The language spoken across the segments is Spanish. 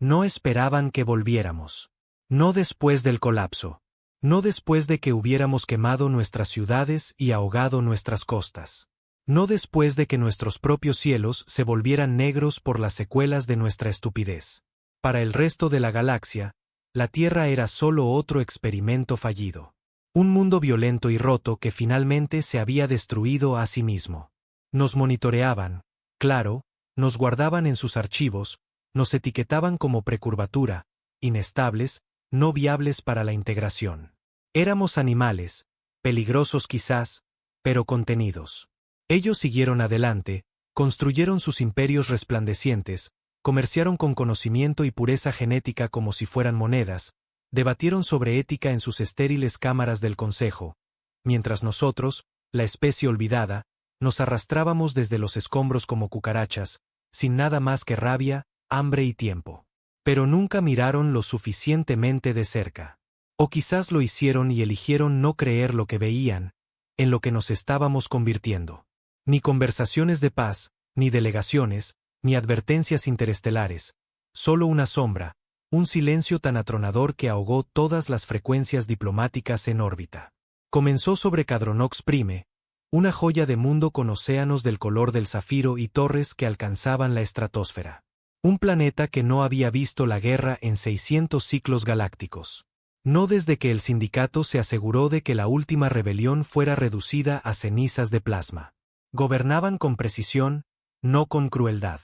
No esperaban que volviéramos. No después del colapso. No después de que hubiéramos quemado nuestras ciudades y ahogado nuestras costas. No después de que nuestros propios cielos se volvieran negros por las secuelas de nuestra estupidez. Para el resto de la galaxia, la Tierra era solo otro experimento fallido. Un mundo violento y roto que finalmente se había destruido a sí mismo. Nos monitoreaban, claro, nos guardaban en sus archivos, nos etiquetaban como precurvatura, inestables, no viables para la integración. Éramos animales, peligrosos quizás, pero contenidos. Ellos siguieron adelante, construyeron sus imperios resplandecientes, comerciaron con conocimiento y pureza genética como si fueran monedas, debatieron sobre ética en sus estériles cámaras del Consejo, mientras nosotros, la especie olvidada, nos arrastrábamos desde los escombros como cucarachas, sin nada más que rabia, hambre y tiempo. Pero nunca miraron lo suficientemente de cerca. O quizás lo hicieron y eligieron no creer lo que veían, en lo que nos estábamos convirtiendo. Ni conversaciones de paz, ni delegaciones, ni advertencias interestelares, solo una sombra, un silencio tan atronador que ahogó todas las frecuencias diplomáticas en órbita. Comenzó sobre Cadronox Prime, una joya de mundo con océanos del color del zafiro y torres que alcanzaban la estratosfera. Un planeta que no había visto la guerra en 600 ciclos galácticos. No desde que el sindicato se aseguró de que la última rebelión fuera reducida a cenizas de plasma. Gobernaban con precisión, no con crueldad.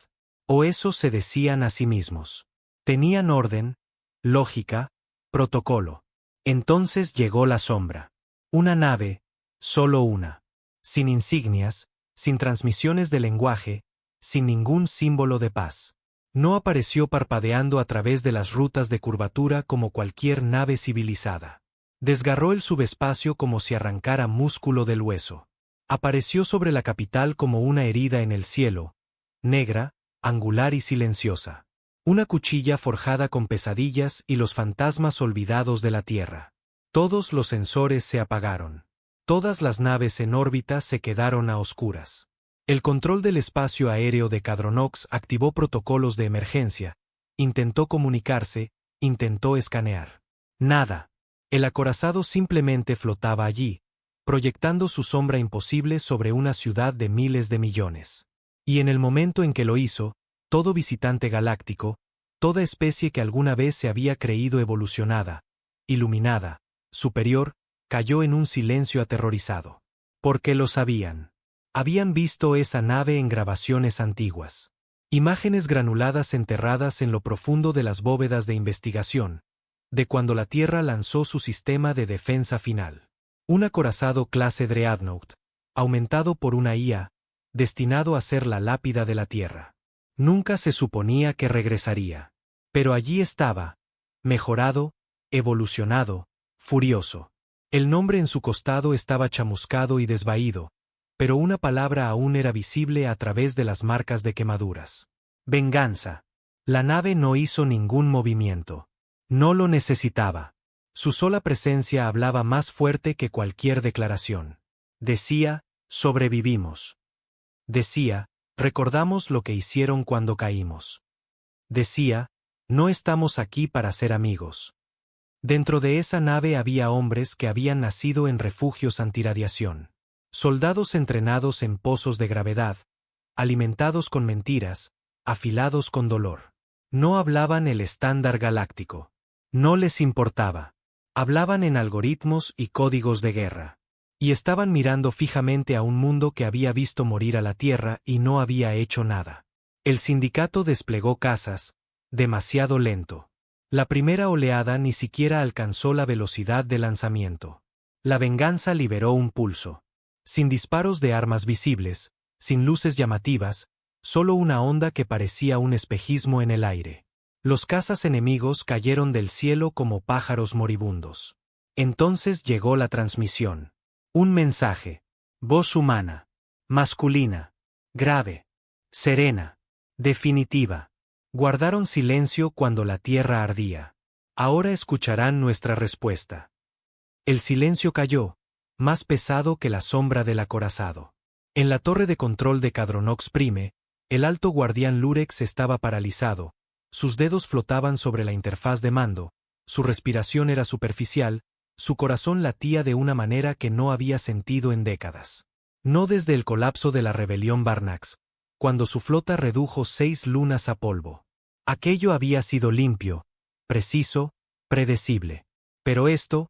O eso se decían a sí mismos. Tenían orden, lógica, protocolo. Entonces llegó la sombra. Una nave, solo una. Sin insignias, sin transmisiones de lenguaje, sin ningún símbolo de paz. No apareció parpadeando a través de las rutas de curvatura como cualquier nave civilizada. Desgarró el subespacio como si arrancara músculo del hueso. Apareció sobre la capital como una herida en el cielo, negra, angular y silenciosa. Una cuchilla forjada con pesadillas y los fantasmas olvidados de la Tierra. Todos los sensores se apagaron. Todas las naves en órbita se quedaron a oscuras. El control del espacio aéreo de Cadronox activó protocolos de emergencia, intentó comunicarse, intentó escanear. Nada. El acorazado simplemente flotaba allí, proyectando su sombra imposible sobre una ciudad de miles de millones. Y en el momento en que lo hizo, todo visitante galáctico, toda especie que alguna vez se había creído evolucionada, iluminada, superior, cayó en un silencio aterrorizado. Porque lo sabían. Habían visto esa nave en grabaciones antiguas. Imágenes granuladas enterradas en lo profundo de las bóvedas de investigación, de cuando la Tierra lanzó su sistema de defensa final. Un acorazado clase Dreadnought, aumentado por una IA, destinado a ser la lápida de la Tierra. Nunca se suponía que regresaría. Pero allí estaba, mejorado, evolucionado, furioso. El nombre en su costado estaba chamuscado y desvaído, pero una palabra aún era visible a través de las marcas de quemaduras. Venganza. La nave no hizo ningún movimiento. No lo necesitaba. Su sola presencia hablaba más fuerte que cualquier declaración. Decía, sobrevivimos. Decía, recordamos lo que hicieron cuando caímos. Decía, no estamos aquí para ser amigos. Dentro de esa nave había hombres que habían nacido en refugios antirradiación. Soldados entrenados en pozos de gravedad, alimentados con mentiras, afilados con dolor. No hablaban el estándar galáctico. No les importaba. Hablaban en algoritmos y códigos de guerra. Y estaban mirando fijamente a un mundo que había visto morir a la Tierra y no había hecho nada. El sindicato desplegó cazas, demasiado lento. La primera oleada ni siquiera alcanzó la velocidad de lanzamiento. La venganza liberó un pulso. Sin disparos de armas visibles, sin luces llamativas, solo una onda que parecía un espejismo en el aire. Los cazas enemigos cayeron del cielo como pájaros moribundos. Entonces llegó la transmisión. Un mensaje. Voz humana. Masculina. Grave. Serena. Definitiva. Guardaron silencio cuando la tierra ardía. Ahora escucharán nuestra respuesta. El silencio cayó, más pesado que la sombra del acorazado. En la torre de control de Cadronox Prime, el alto guardián Lurex estaba paralizado, Sus dedos flotaban sobre la interfaz de mando, su respiración era superficial, su corazón latía de una manera que no había sentido en décadas. No desde el colapso de la rebelión Barnax, cuando su flota redujo 6 lunas a polvo. Aquello había sido limpio, preciso, predecible. Pero esto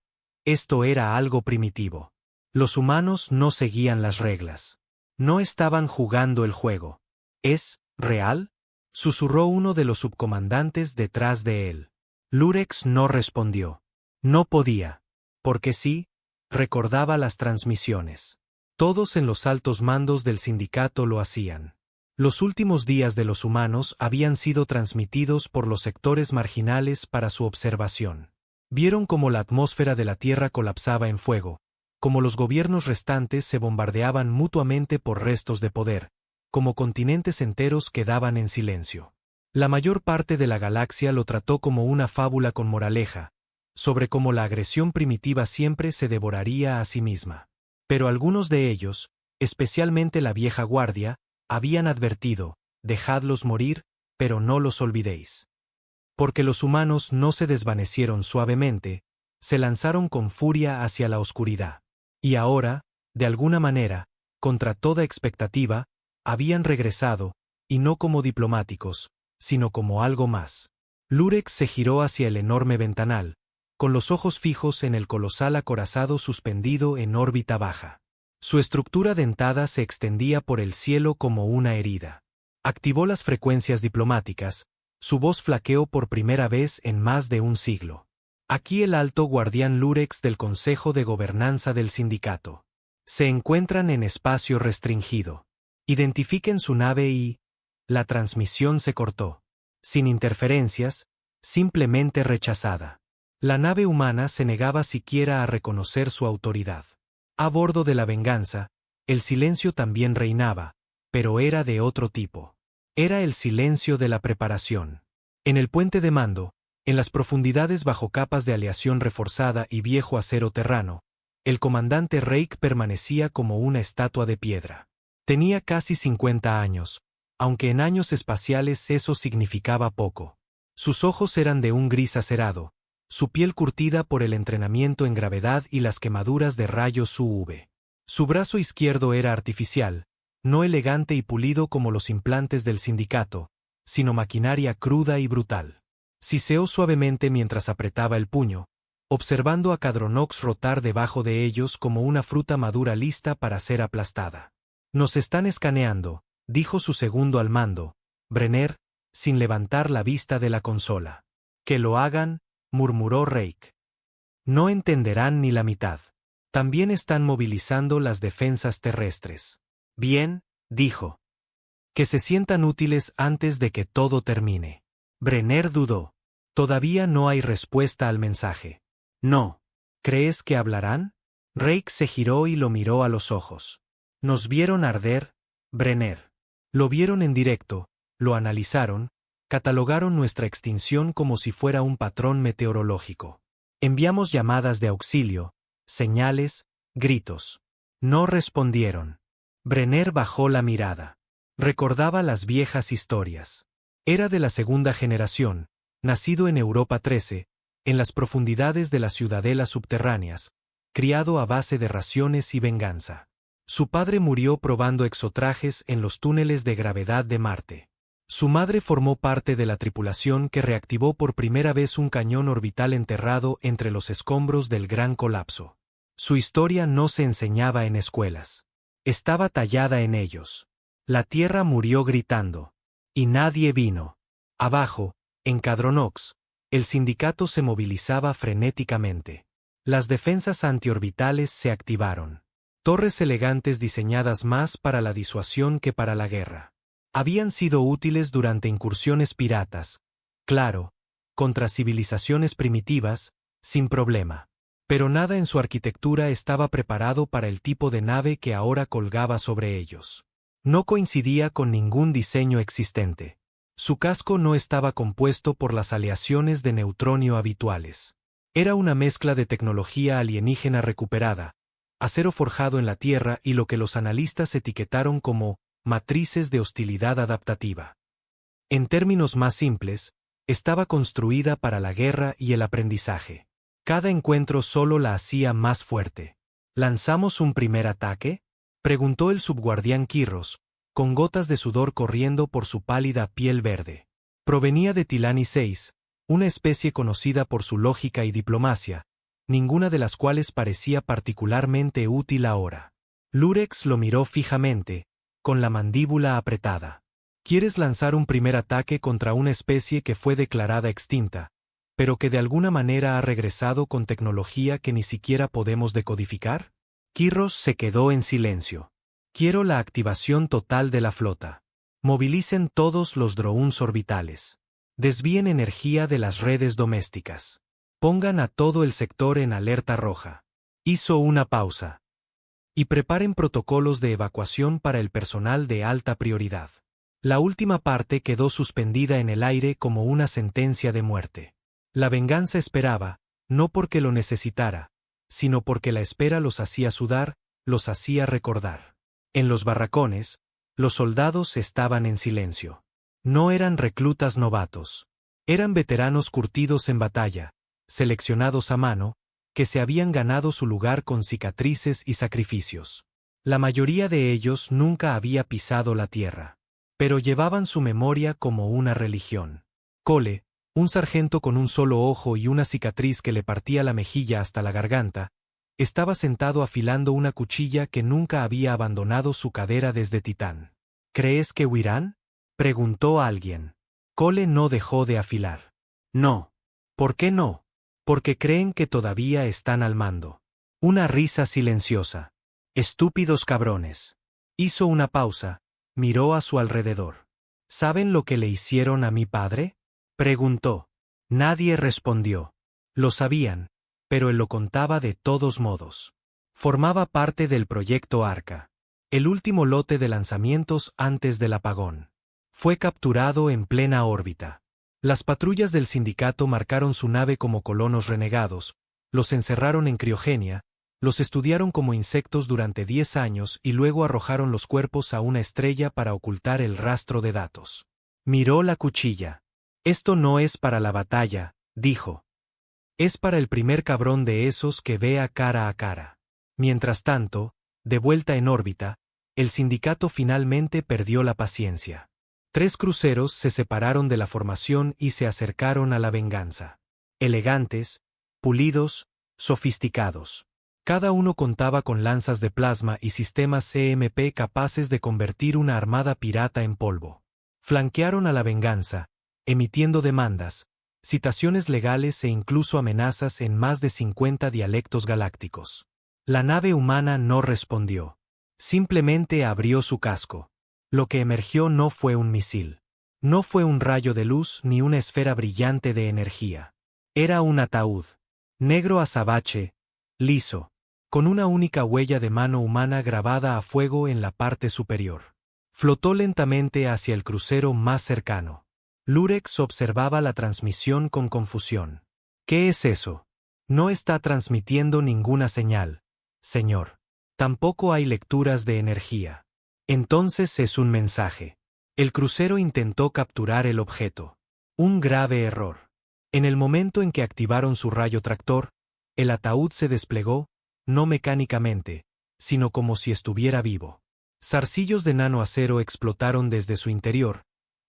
era algo primitivo. Los humanos no seguían las reglas. No estaban jugando el juego. ¿Es real?, susurró uno de los subcomandantes detrás de él. Lurex no respondió. No podía. Porque sí, recordaba las transmisiones. Todos en los altos mandos del sindicato lo hacían. Los últimos días de los humanos habían sido transmitidos por los sectores marginales para su observación. Vieron cómo la atmósfera de la Tierra colapsaba en fuego, cómo los gobiernos restantes se bombardeaban mutuamente por restos de poder, como continentes enteros quedaban en silencio. La mayor parte de la galaxia lo trató como una fábula con moraleja, sobre cómo la agresión primitiva siempre se devoraría a sí misma. Pero algunos de ellos, especialmente la vieja guardia, habían advertido: dejadlos morir, pero no los olvidéis. Porque los humanos no se desvanecieron suavemente, se lanzaron con furia hacia la oscuridad. Y ahora, de alguna manera, contra toda expectativa, habían regresado, y no como diplomáticos, sino como algo más. Lurex se giró hacia el enorme ventanal, con los ojos fijos en el colosal acorazado suspendido en órbita baja. Su estructura dentada se extendía por el cielo como una herida. Activó las frecuencias diplomáticas, su voz flaqueó por primera vez en más de un siglo. Aquí el alto guardián Lurex del Consejo de Gobernanza del Sindicato. Se encuentran en espacio restringido. Identifiquen su nave y... La transmisión se cortó. Sin interferencias, simplemente rechazada. La nave humana se negaba siquiera a reconocer su autoridad. A bordo de la Venganza, el silencio también reinaba, pero era de otro tipo. Era el silencio de la preparación. En el puente de mando, en las profundidades bajo capas de aleación reforzada y viejo acero terrano, el comandante Reik permanecía como una estatua de piedra. Tenía casi 50 años, aunque en años espaciales eso significaba poco. Sus ojos eran de un gris acerado, su piel curtida por el entrenamiento en gravedad y las quemaduras de rayos UV. Su brazo izquierdo era artificial, no elegante y pulido como los implantes del sindicato, sino maquinaria cruda y brutal. Siseó suavemente mientras apretaba el puño, observando a Cadronox rotar debajo de ellos como una fruta madura lista para ser aplastada. Nos están escaneando, dijo su segundo al mando, Brenner, sin levantar la vista de la consola. Que lo hagan, murmuró Reik. No entenderán ni la mitad. También están movilizando las defensas terrestres. Bien, dijo. Que se sientan útiles antes de que todo termine. Brenner dudó. Todavía no hay respuesta al mensaje. No. ¿Crees que hablarán? Reik se giró y lo miró a los ojos. Nos vieron arder, Brenner. Lo vieron en directo, lo analizaron, catalogaron nuestra extinción como si fuera un patrón meteorológico. Enviamos llamadas de auxilio, señales, gritos. No respondieron. Brenner bajó la mirada. Recordaba las viejas historias. Era de la segunda generación, nacido en Europa 13, en las profundidades de las ciudadelas subterráneas, criado a base de raciones y venganza. Su padre murió probando exotrajes en los túneles de gravedad de Marte. Su madre formó parte de la tripulación que reactivó por primera vez un cañón orbital enterrado entre los escombros del Gran Colapso. Su historia no se enseñaba en escuelas. Estaba tallada en ellos. La Tierra murió gritando. Y nadie vino. Abajo, en Cadronox, el sindicato se movilizaba frenéticamente. Las defensas antiorbitales se activaron. Torres elegantes diseñadas más para la disuasión que para la guerra. Habían sido útiles durante incursiones piratas, claro, contra civilizaciones primitivas, sin problema. Pero nada en su arquitectura estaba preparado para el tipo de nave que ahora colgaba sobre ellos. No coincidía con ningún diseño existente. Su casco no estaba compuesto por las aleaciones de neutronio habituales. Era una mezcla de tecnología alienígena recuperada, acero forjado en la Tierra y lo que los analistas etiquetaron como matrices de hostilidad adaptativa. En términos más simples, Estaba construida para la guerra y el aprendizaje. Cada encuentro solo la hacía más fuerte. ¿Lanzamos un primer ataque?, preguntó el subguardián Quirros, con gotas de sudor corriendo por su pálida piel verde. Provenía de Tilani 6, una especie conocida por su lógica y diplomacia, ninguna de las cuales parecía particularmente útil ahora. Lurex lo miró fijamente, con la mandíbula apretada. ¿Quieres lanzar un primer ataque contra una especie que fue declarada extinta, pero que de alguna manera ha regresado con tecnología que ni siquiera podemos decodificar? Quirros se quedó en silencio. Quiero la activación total de la flota. Movilicen todos los drones orbitales. Desvíen energía de las redes domésticas. Pongan a todo el sector en alerta roja. Hizo una pausa. Y preparen protocolos de evacuación para el personal de alta prioridad. La última parte quedó suspendida en el aire como una sentencia de muerte. La venganza esperaba, no porque lo necesitara, sino porque la espera los hacía sudar, los hacía recordar. En los barracones, los soldados estaban en silencio. No eran reclutas novatos. Eran veteranos curtidos en batalla, seleccionados a mano, que se habían ganado su lugar con cicatrices y sacrificios. La mayoría de ellos nunca había pisado la tierra, pero llevaban su memoria como una religión. Cole, un sargento con un solo ojo y una cicatriz que le partía la mejilla hasta la garganta, estaba sentado afilando una cuchilla que nunca había abandonado su cadera desde Titán. ¿Crees que huirán?, preguntó alguien. Cole no dejó de afilar. No. ¿Por qué no? Porque creen que todavía están al mando. Una risa silenciosa. Estúpidos cabrones. Hizo una pausa, miró a su alrededor. ¿Saben lo que le hicieron a mi padre?, preguntó. Nadie respondió. Lo sabían, pero él lo contaba de todos modos. Formaba parte del proyecto Arca, el último lote de lanzamientos antes del apagón. Fue capturado en plena órbita. Las patrullas del sindicato marcaron su nave como colonos renegados, los encerraron en criogenia, los estudiaron como insectos durante 10 años y luego arrojaron los cuerpos a una estrella para ocultar el rastro de datos. Miró la cuchilla. Esto no es para la batalla, dijo. Es para el primer cabrón de esos que vea cara a cara. Mientras tanto, de vuelta en órbita, el sindicato finalmente perdió la paciencia. 3 cruceros se separaron de la formación y se acercaron a la venganza. Elegantes, pulidos, sofisticados. Cada uno contaba con lanzas de plasma y sistemas CMP capaces de convertir una armada pirata en polvo. Flanquearon a la venganza, emitiendo demandas, citaciones legales e incluso amenazas en más de 50 dialectos galácticos. La nave humana no respondió. Simplemente abrió su casco. Lo que emergió no fue un misil. No fue un rayo de luz ni una esfera brillante de energía. Era un ataúd. Negro azabache, liso, con una única huella de mano humana grabada a fuego en la parte superior. Flotó lentamente hacia el crucero más cercano. Lurex observaba la transmisión con confusión. ¿Qué es eso? No está transmitiendo ninguna señal, señor. Tampoco hay lecturas de energía. Entonces es un mensaje. El crucero intentó capturar el objeto. Un grave error. En el momento en que activaron su rayo tractor, el ataúd se desplegó, no mecánicamente, sino como si estuviera vivo. Zarcillos de nanoacero explotaron desde su interior,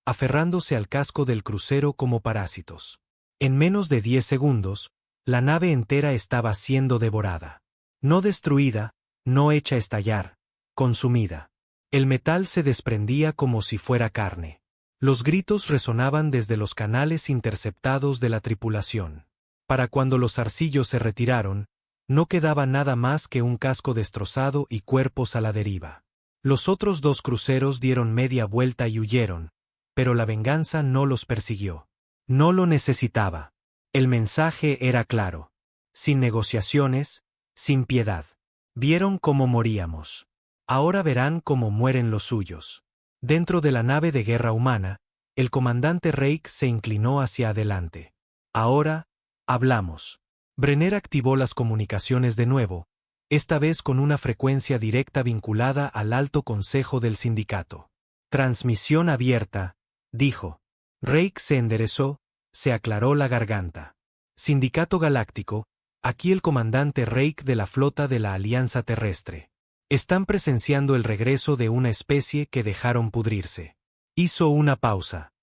aferrándose al casco del crucero como parásitos. En menos de 10 segundos, la nave entera estaba siendo devorada. No destruida, no hecha estallar, consumida. El metal se desprendía como si fuera carne. Los gritos resonaban desde los canales interceptados de la tripulación. Para cuando los zarcillos se retiraron, no quedaba nada más que un casco destrozado y cuerpos a la deriva. Los otros 2 cruceros dieron media vuelta y huyeron, pero la venganza no los persiguió. No lo necesitaba. El mensaje era claro. Sin negociaciones, sin piedad. Vieron cómo moríamos. Ahora verán cómo mueren los suyos. Dentro de la nave de guerra humana, el comandante Reik se inclinó hacia adelante. Ahora, hablamos. Brenner activó las comunicaciones de nuevo, esta vez con una frecuencia directa vinculada al Alto Consejo del Sindicato. Transmisión abierta, dijo. Reik se enderezó, se aclaró la garganta. Sindicato Galáctico, aquí el comandante Reik de la flota de la Alianza Terrestre. Están presenciando el regreso de una especie que dejaron pudrirse. Hizo una pausa.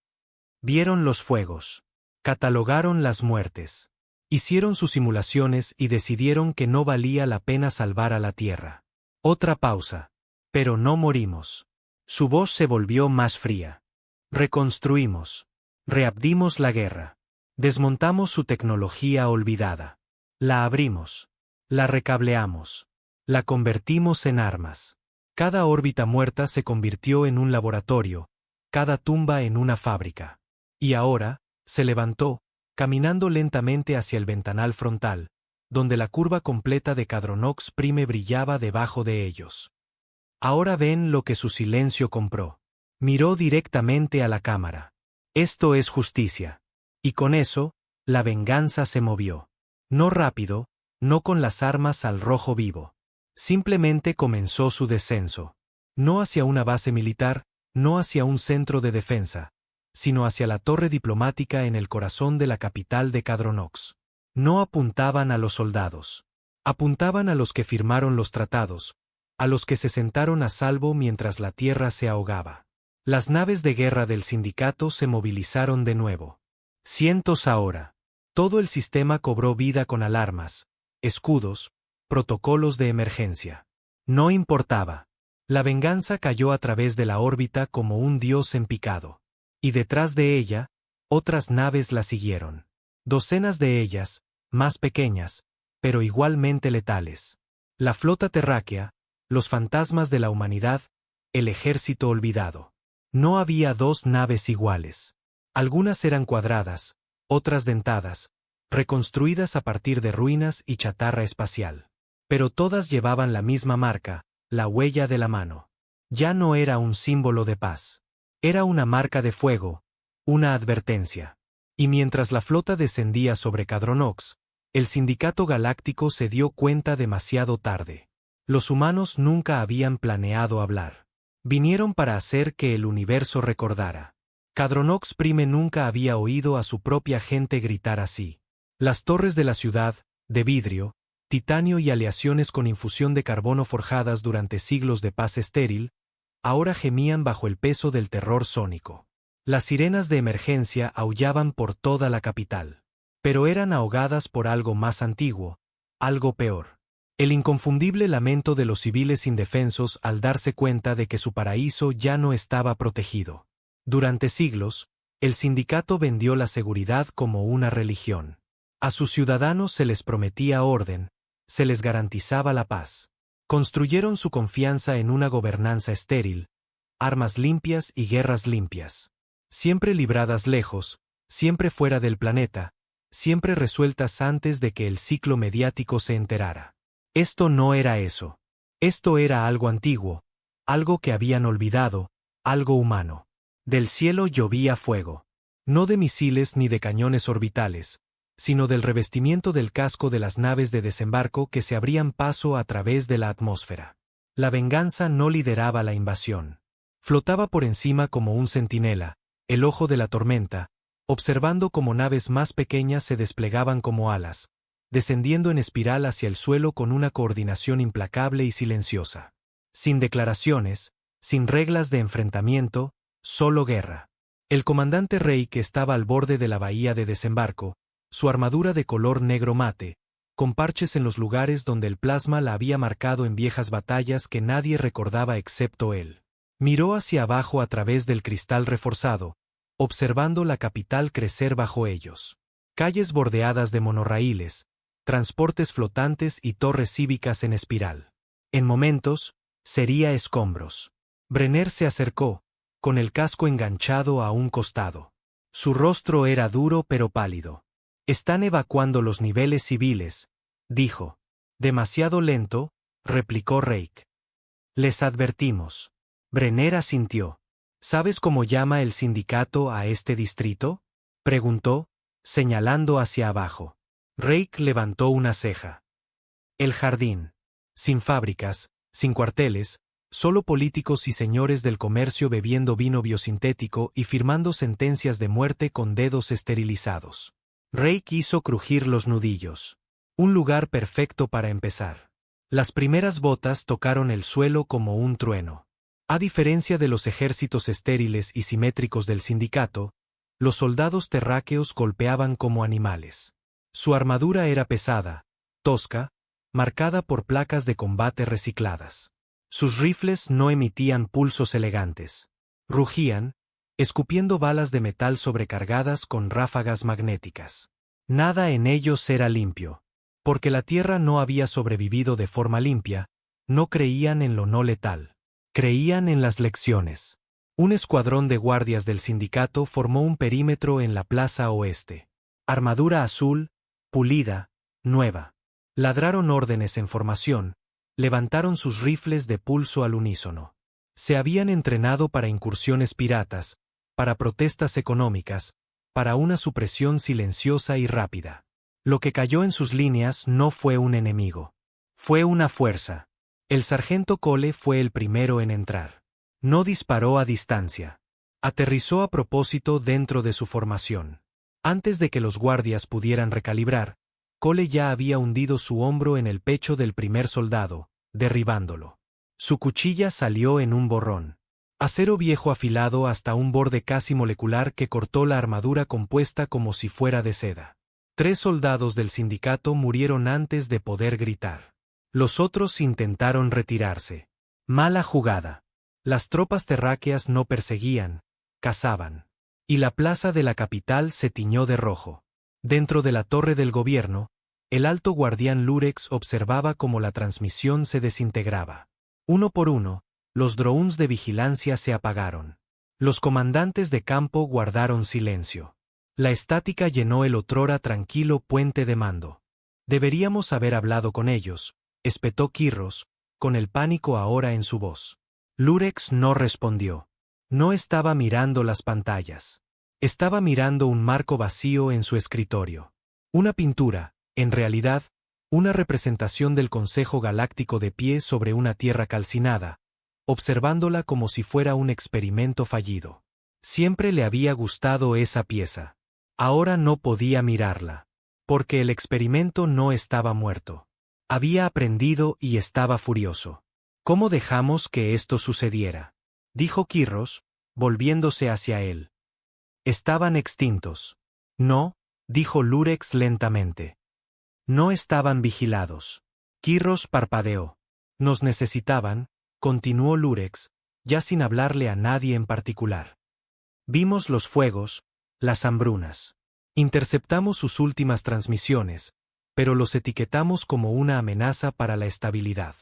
Vieron los fuegos. Catalogaron las muertes. Hicieron sus simulaciones y decidieron que no valía la pena salvar a la Tierra. Otra pausa. Pero no morimos. Su voz se volvió más fría. Reconstruimos. Reabdimos la guerra. Desmontamos su tecnología olvidada. La abrimos. La recableamos. La convertimos en armas. Cada órbita muerta se convirtió en un laboratorio, cada tumba en una fábrica. Y ahora, se levantó, caminando lentamente hacia el ventanal frontal, donde la curva completa de Cadronox Prime brillaba debajo de ellos. Ahora ven lo que su silencio compró. Miró directamente a la cámara. Esto es justicia. Y con eso, la venganza se movió. No rápido, no con las armas al rojo vivo. Simplemente comenzó su descenso. No hacia una base militar, no hacia un centro de defensa, sino hacia la torre diplomática en el corazón de la capital de Cadronox. No apuntaban a los soldados. Apuntaban a los que firmaron los tratados, a los que se sentaron a salvo mientras la tierra se ahogaba. Las naves de guerra del sindicato se movilizaron de nuevo. Cientos ahora. Todo el sistema cobró vida con alarmas, escudos, protocolos de emergencia. No importaba. La venganza cayó a través de la órbita como un dios en picado. Y detrás de ella, otras naves la siguieron. Docenas de ellas, más pequeñas, pero igualmente letales. La flota terráquea, los fantasmas de la humanidad, el ejército olvidado. No había dos naves iguales. Algunas eran cuadradas, otras dentadas, reconstruidas a partir de ruinas y chatarra espacial. Pero todas llevaban la misma marca, la huella de la mano. Ya no era un símbolo de paz. Era una marca de fuego, una advertencia. Y mientras la flota descendía sobre Cadronox, el Sindicato Galáctico se dio cuenta demasiado tarde. Los humanos nunca habían planeado hablar. Vinieron para hacer que el universo recordara. Cadronox Prime nunca había oído a su propia gente gritar así. Las torres de la ciudad, de vidrio, titanio y aleaciones con infusión de carbono forjadas durante siglos de paz estéril, ahora gemían bajo el peso del terror sónico. Las sirenas de emergencia aullaban por toda la capital. Pero eran ahogadas por algo más antiguo, algo peor. El inconfundible lamento de los civiles indefensos al darse cuenta de que su paraíso ya no estaba protegido. Durante siglos, el sindicato vendió la seguridad como una religión. A sus ciudadanos se les prometía orden, se les garantizaba la paz. Construyeron su confianza en una gobernanza estéril, armas limpias y guerras limpias. Siempre libradas lejos, siempre fuera del planeta, siempre resueltas antes de que el ciclo mediático se enterara. Esto no era eso. Esto era algo antiguo, algo que habían olvidado, algo humano. Del cielo llovía fuego. No de misiles ni de cañones orbitales, sino del revestimiento del casco de las naves de desembarco que se abrían paso a través de la atmósfera. La venganza no lideraba la invasión. Flotaba por encima como un centinela, el ojo de la tormenta, observando cómo naves más pequeñas se desplegaban como alas, descendiendo en espiral hacia el suelo con una coordinación implacable y silenciosa. Sin declaraciones, sin reglas de enfrentamiento, solo guerra. El comandante Rey, que estaba al borde de la bahía de desembarco, su armadura de color negro mate, con parches en los lugares donde el plasma la había marcado en viejas batallas que nadie recordaba excepto él. Miró hacia abajo a través del cristal reforzado, observando la capital crecer bajo ellos. Calles bordeadas de monorraíles, transportes flotantes y torres cívicas en espiral. En momentos, sería escombros. Brenner se acercó, con el casco enganchado a un costado. Su rostro era duro pero pálido. «Están evacuando los niveles civiles», dijo. «Demasiado lento», replicó Reik. «Les advertimos». Brenner asintió. «¿Sabes cómo llama el sindicato a este distrito?», preguntó, señalando hacia abajo. Reik levantó una ceja. «El jardín. Sin fábricas, sin cuarteles, Solo políticos y señores del comercio bebiendo vino biosintético y firmando sentencias de muerte con dedos esterilizados. Rake hizo crujir los nudillos. Un lugar perfecto para empezar. Las primeras botas tocaron el suelo como un trueno. A diferencia de los ejércitos estériles y simétricos del sindicato, los soldados terráqueos golpeaban como animales. Su armadura era pesada, tosca, marcada por placas de combate recicladas. Sus rifles no emitían pulsos elegantes. Rugían, escupiendo balas de metal sobrecargadas con ráfagas magnéticas. Nada en ellos era limpio. Porque la Tierra no había sobrevivido de forma limpia, no creían en lo no letal. Creían en las lecciones. Un escuadrón de guardias del sindicato formó un perímetro en la plaza oeste. Armadura azul, pulida, nueva. Ladraron órdenes en formación, levantaron sus rifles de pulso al unísono. Se habían entrenado para incursiones piratas, para protestas económicas, para una supresión silenciosa y rápida. Lo que cayó en sus líneas no fue un enemigo. Fue una fuerza. El sargento Cole fue el primero en entrar. No disparó a distancia. Aterrizó a propósito dentro de su formación. Antes de que los guardias pudieran recalibrar, Cole ya había hundido su hombro en el pecho del primer soldado, derribándolo. Su cuchilla salió en un borrón. Acero viejo afilado hasta un borde casi molecular que cortó la armadura compuesta como si fuera de seda. 3 soldados del sindicato murieron antes de poder gritar. Los otros intentaron retirarse. Mala jugada. Las tropas terráqueas no perseguían, cazaban. Y la plaza de la capital se tiñó de rojo. Dentro de la torre del gobierno, el alto guardián Lurex observaba cómo la transmisión se desintegraba. Uno por uno, los drones de vigilancia se apagaron. Los comandantes de campo guardaron silencio. La estática llenó el otrora tranquilo puente de mando. Deberíamos haber hablado con ellos, espetó Quirros, con el pánico ahora en su voz. Lurex no respondió. No estaba mirando las pantallas. Estaba mirando un marco vacío en su escritorio. Una pintura, en realidad, una representación del Consejo Galáctico de pie sobre una tierra calcinada, observándola como si fuera un experimento fallido. Siempre le había gustado esa pieza. Ahora no podía mirarla. Porque el experimento no estaba muerto. Había aprendido y estaba furioso. ¿Cómo dejamos que esto sucediera?, dijo Quirros, volviéndose hacia él. Estaban extintos. No, dijo Lurex lentamente. No estaban vigilados. Quirros parpadeó. Nos necesitaban, continuó Lurex, ya sin hablarle a nadie en particular. Vimos los fuegos, las hambrunas. Interceptamos sus últimas transmisiones, pero los etiquetamos como una amenaza para la estabilidad.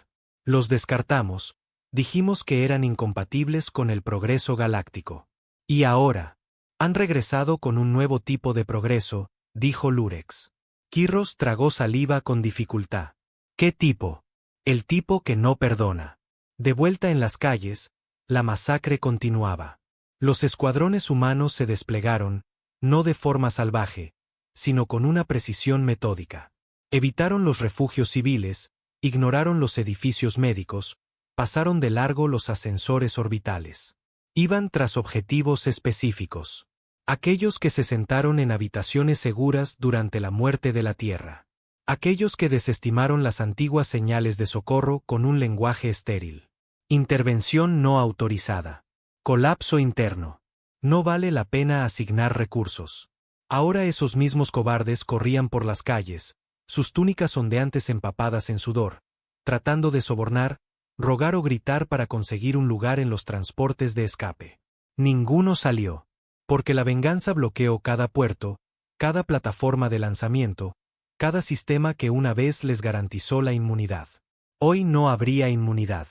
Los descartamos, dijimos que eran incompatibles con el progreso galáctico. Y ahora, han regresado con un nuevo tipo de progreso, dijo Lurex. Quirros tragó saliva con dificultad. ¿Qué tipo? El tipo que no perdona. De vuelta en las calles, la masacre continuaba. Los escuadrones humanos se desplegaron, no de forma salvaje, sino con una precisión metódica. Evitaron los refugios civiles, ignoraron los edificios médicos, pasaron de largo los ascensores orbitales. Iban tras objetivos específicos. Aquellos que se sentaron en habitaciones seguras durante la muerte de la Tierra. Aquellos que desestimaron las antiguas señales de socorro con un lenguaje estéril. Intervención no autorizada. Colapso interno. No vale la pena asignar recursos. Ahora esos mismos cobardes corrían por las calles, sus túnicas ondeantes empapadas en sudor, tratando de sobornar, rogar o gritar para conseguir un lugar en los transportes de escape. Ninguno salió. Porque la venganza bloqueó cada puerto, cada plataforma de lanzamiento, cada sistema que una vez les garantizó la inmunidad. Hoy no habría inmunidad.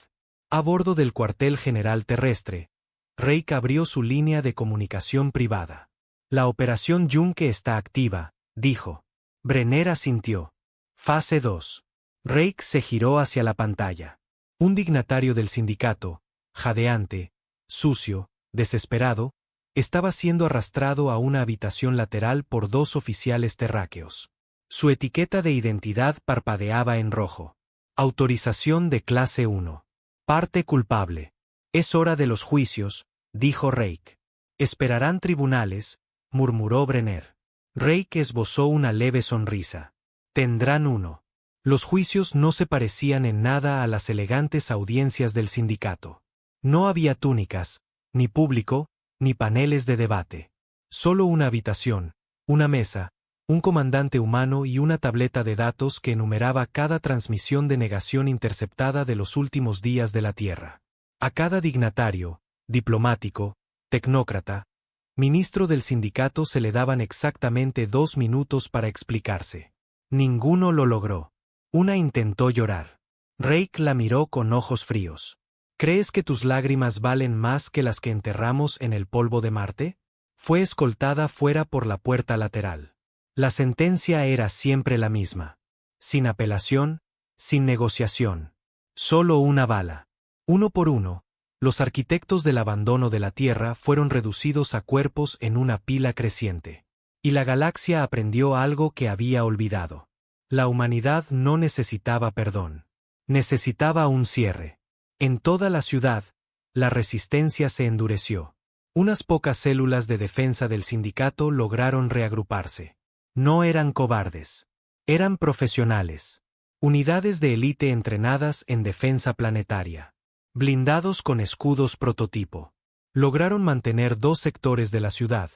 A bordo del cuartel general terrestre, Rake abrió su línea de comunicación privada. La operación Yunque está activa, dijo. Brenner asintió. Fase 2. Rake se giró hacia la pantalla. Un dignatario del sindicato, jadeante, sucio, desesperado, estaba siendo arrastrado a una habitación lateral por 2 oficiales terráqueos. Su etiqueta de identidad parpadeaba en rojo. Autorización de clase 1. Parte culpable. Es hora de los juicios, dijo Rake. Esperarán tribunales, murmuró Brenner. Rake esbozó una leve sonrisa. Tendrán uno. Los juicios no se parecían en nada a las elegantes audiencias del sindicato. No había túnicas, ni público, ni paneles de debate. Solo una habitación, una mesa, un comandante humano y una tableta de datos que enumeraba cada transmisión de negación interceptada de los últimos días de la Tierra. A cada dignatario, diplomático, tecnócrata, ministro del sindicato se le daban exactamente 2 minutos para explicarse. Ninguno lo logró. Una intentó llorar. Rake la miró con ojos fríos. ¿Crees que tus lágrimas valen más que las que enterramos en el polvo de Marte? Fue escoltada fuera por la puerta lateral. La sentencia era siempre la misma. Sin apelación, sin negociación. Solo una bala. Uno por uno, los arquitectos del abandono de la Tierra fueron reducidos a cuerpos en una pila creciente. Y la galaxia aprendió algo que había olvidado. La humanidad no necesitaba perdón. Necesitaba un cierre. En toda la ciudad, la resistencia se endureció. Unas pocas células de defensa del sindicato lograron reagruparse. No eran cobardes. Eran profesionales. Unidades de élite entrenadas en defensa planetaria. Blindados con escudos prototipo. Lograron mantener 2 sectores de la ciudad,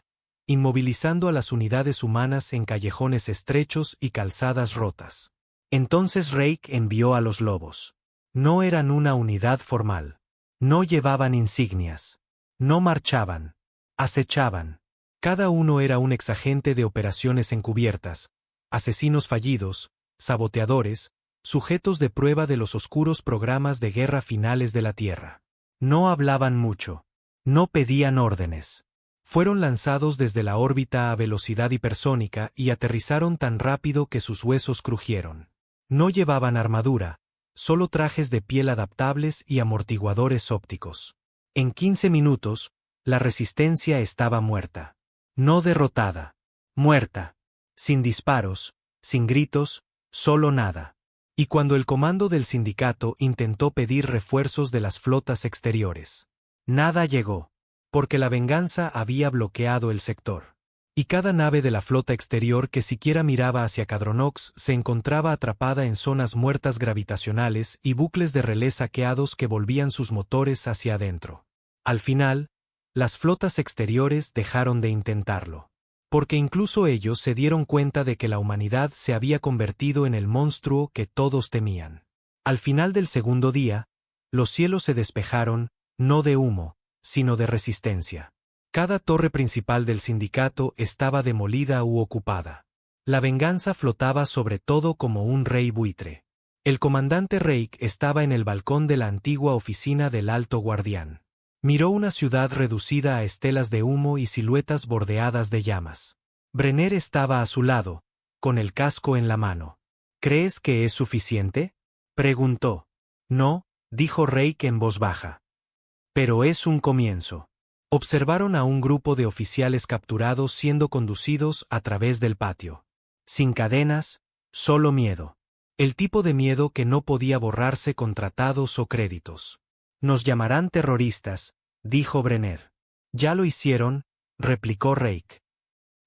inmovilizando a las unidades humanas en callejones estrechos y calzadas rotas. Entonces Rake envió a los lobos. No eran una unidad formal. No llevaban insignias. No marchaban. Acechaban. Cada uno era un exagente de operaciones encubiertas, asesinos fallidos, saboteadores, sujetos de prueba de los oscuros programas de guerra finales de la Tierra. No hablaban mucho. No pedían órdenes. Fueron lanzados desde la órbita a velocidad hipersónica y aterrizaron tan rápido que sus huesos crujieron. No llevaban armadura, solo trajes de piel adaptables y amortiguadores ópticos. En 15 minutos, la resistencia estaba muerta. No derrotada. Muerta. Sin disparos, sin gritos, solo nada. Y cuando el comando del sindicato intentó pedir refuerzos de las flotas exteriores, nada llegó, porque la venganza había bloqueado el sector. Y cada nave de la flota exterior que siquiera miraba hacia Cadronox se encontraba atrapada en zonas muertas gravitacionales y bucles de relé saqueados que volvían sus motores hacia adentro. Al final, las flotas exteriores dejaron de intentarlo. Porque incluso ellos se dieron cuenta de que la humanidad se había convertido en el monstruo que todos temían. Al final del segundo día, los cielos se despejaron, no de humo, sino de resistencia. Cada torre principal del sindicato estaba demolida u ocupada. La venganza flotaba sobre todo como un rey buitre. El comandante Rake estaba en el balcón de la antigua oficina del Alto Guardián. Miró una ciudad reducida a estelas de humo y siluetas bordeadas de llamas. Brenner estaba a su lado, con el casco en la mano. ¿Crees que es suficiente?, preguntó. No, dijo Rake en voz baja. Pero es un comienzo. Observaron a un grupo de oficiales capturados siendo conducidos a través del patio. Sin cadenas, solo miedo. El tipo de miedo que no podía borrarse con tratados o créditos. Nos llamarán terroristas, dijo Brenner. Ya lo hicieron, replicó Rake.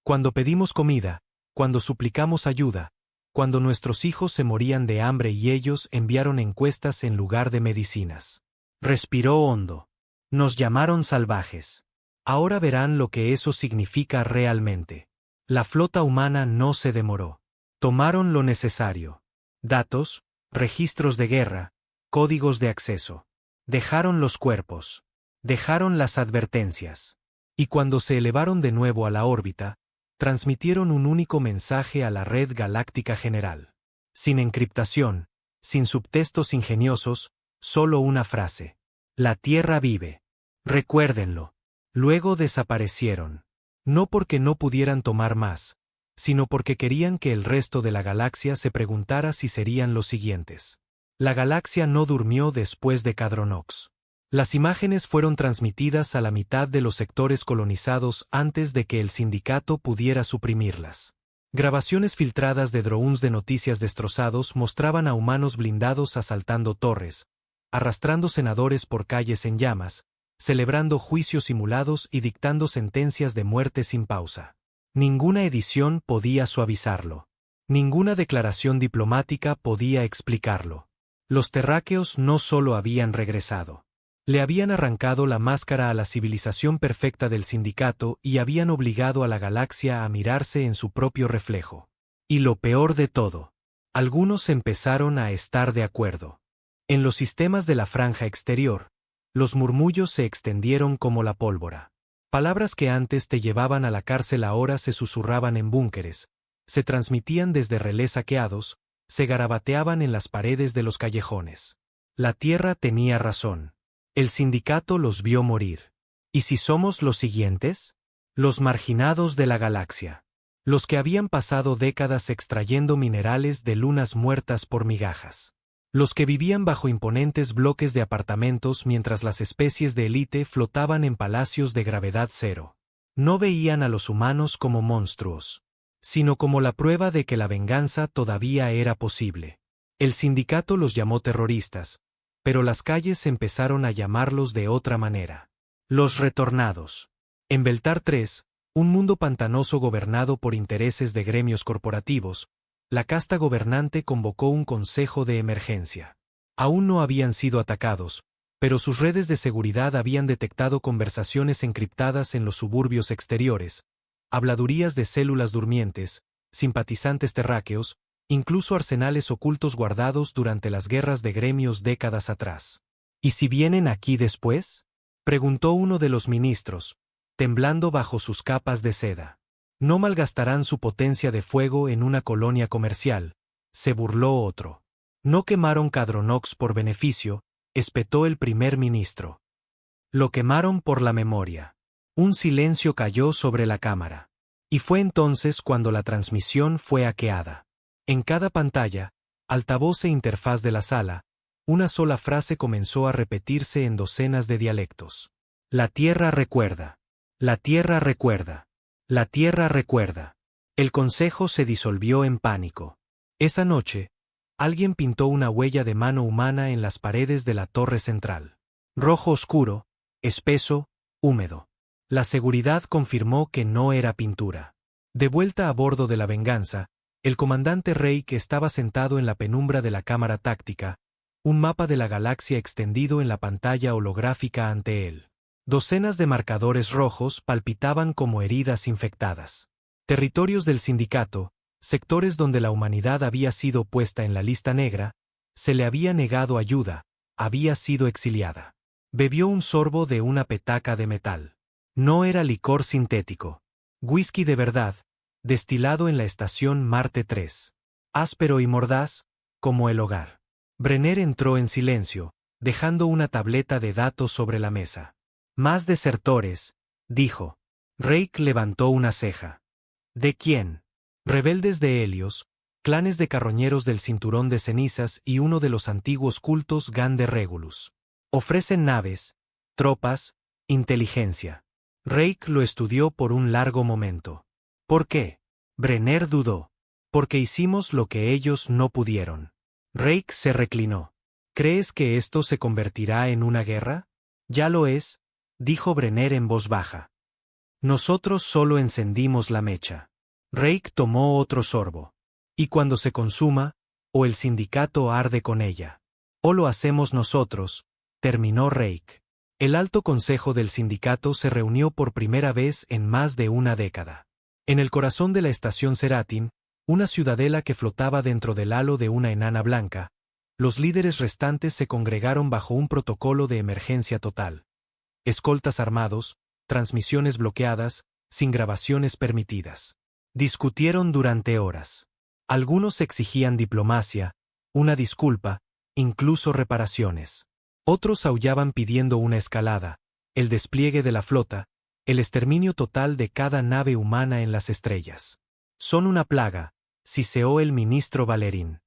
Cuando pedimos comida, cuando suplicamos ayuda, cuando nuestros hijos se morían de hambre y ellos enviaron encuestas en lugar de medicinas. Respiró hondo. Nos llamaron salvajes. Ahora verán lo que eso significa realmente. La flota humana no se demoró. Tomaron lo necesario. Datos, registros de guerra, códigos de acceso. Dejaron los cuerpos. Dejaron las advertencias. Y cuando se elevaron de nuevo a la órbita, transmitieron un único mensaje a la red galáctica general. Sin encriptación, sin subtextos ingeniosos, solo una frase. La Tierra vive. Recuérdenlo. Luego desaparecieron. No porque no pudieran tomar más, sino porque querían que el resto de la galaxia se preguntara si serían los siguientes. La galaxia no durmió después de Cadronox. Las imágenes fueron transmitidas a la mitad de los sectores colonizados antes de que el sindicato pudiera suprimirlas. Grabaciones filtradas de drones de noticias destrozados mostraban a humanos blindados asaltando torres, arrastrando senadores por calles en llamas, celebrando juicios simulados y dictando sentencias de muerte sin pausa. Ninguna edición podía suavizarlo. Ninguna declaración diplomática podía explicarlo. Los terráqueos no solo habían regresado. Le habían arrancado la máscara a la civilización perfecta del sindicato y habían obligado a la galaxia a mirarse en su propio reflejo. Y lo peor de todo, algunos empezaron a estar de acuerdo. En los sistemas de la franja exterior, los murmullos se extendieron como la pólvora. Palabras que antes te llevaban a la cárcel ahora se susurraban en búnkeres, se transmitían desde relés saqueados, se garabateaban en las paredes de los callejones. La Tierra tenía razón. El sindicato los vio morir. ¿Y si somos los siguientes? Los marginados de la galaxia. Los que habían pasado décadas extrayendo minerales de lunas muertas por migajas. Los que vivían bajo imponentes bloques de apartamentos mientras las especies de élite flotaban en palacios de gravedad cero. No veían a los humanos como monstruos, sino como la prueba de que la venganza todavía era posible. El sindicato los llamó terroristas, pero las calles empezaron a llamarlos de otra manera. Los retornados. En Beltar 3, un mundo pantanoso gobernado por intereses de gremios corporativos, la casta gobernante convocó un consejo de emergencia. Aún no habían sido atacados, pero sus redes de seguridad habían detectado conversaciones encriptadas en los suburbios exteriores, habladurías de células durmientes, simpatizantes terráqueos, incluso arsenales ocultos guardados durante las guerras de gremios décadas atrás. ¿Y si vienen aquí después?, preguntó uno de los ministros, temblando bajo sus capas de seda. No malgastarán su potencia de fuego en una colonia comercial, se burló otro. No quemaron Cadronox por beneficio, espetó el primer ministro. Lo quemaron por la memoria. Un silencio cayó sobre la cámara. Y fue entonces cuando la transmisión fue hackeada. En cada pantalla, altavoz e interfaz de la sala, una sola frase comenzó a repetirse en docenas de dialectos. La Tierra recuerda. La Tierra recuerda. La Tierra recuerda. El consejo se disolvió en pánico. Esa noche, alguien pintó una huella de mano humana en las paredes de la torre central. Rojo oscuro, espeso, húmedo. La seguridad confirmó que no era pintura. De vuelta a bordo de la Venganza, el comandante Rey estaba sentado en la penumbra de la cámara táctica, un mapa de la galaxia extendido en la pantalla holográfica ante él. Docenas de marcadores rojos palpitaban como heridas infectadas. Territorios del sindicato, sectores donde la humanidad había sido puesta en la lista negra, se le había negado ayuda, había sido exiliada. Bebió un sorbo de una petaca de metal. No era licor sintético. Whisky de verdad, destilado en la estación Marte 3. Áspero y mordaz, como el hogar. Brenner entró en silencio, dejando una tableta de datos sobre la mesa. Más desertores, dijo. Rake levantó una ceja. ¿De quién? Rebeldes de Helios, clanes de carroñeros del Cinturón de Cenizas y uno de los antiguos cultos Gande Regulus. Ofrecen naves, tropas, inteligencia. Rake lo estudió por un largo momento. ¿Por qué? Brenner dudó. Porque hicimos lo que ellos no pudieron. Rake se reclinó. ¿Crees que esto se convertirá en una guerra? Ya lo es, dijo Brenner en voz baja. Nosotros solo encendimos la mecha. Rake tomó otro sorbo. Y cuando se consuma, o el sindicato arde con ella. O lo hacemos nosotros, terminó Rake. El alto consejo del sindicato se reunió por primera vez en más de una década. En el corazón de la estación Seratin, una ciudadela que flotaba dentro del halo de una enana blanca, los líderes restantes se congregaron bajo un protocolo de emergencia total. Escoltas armados, transmisiones bloqueadas, sin grabaciones permitidas. Discutieron durante horas. Algunos exigían diplomacia, una disculpa, incluso reparaciones. Otros aullaban pidiendo una escalada, el despliegue de la flota, el exterminio total de cada nave humana en las estrellas. Son una plaga, siseó el ministro Valerín.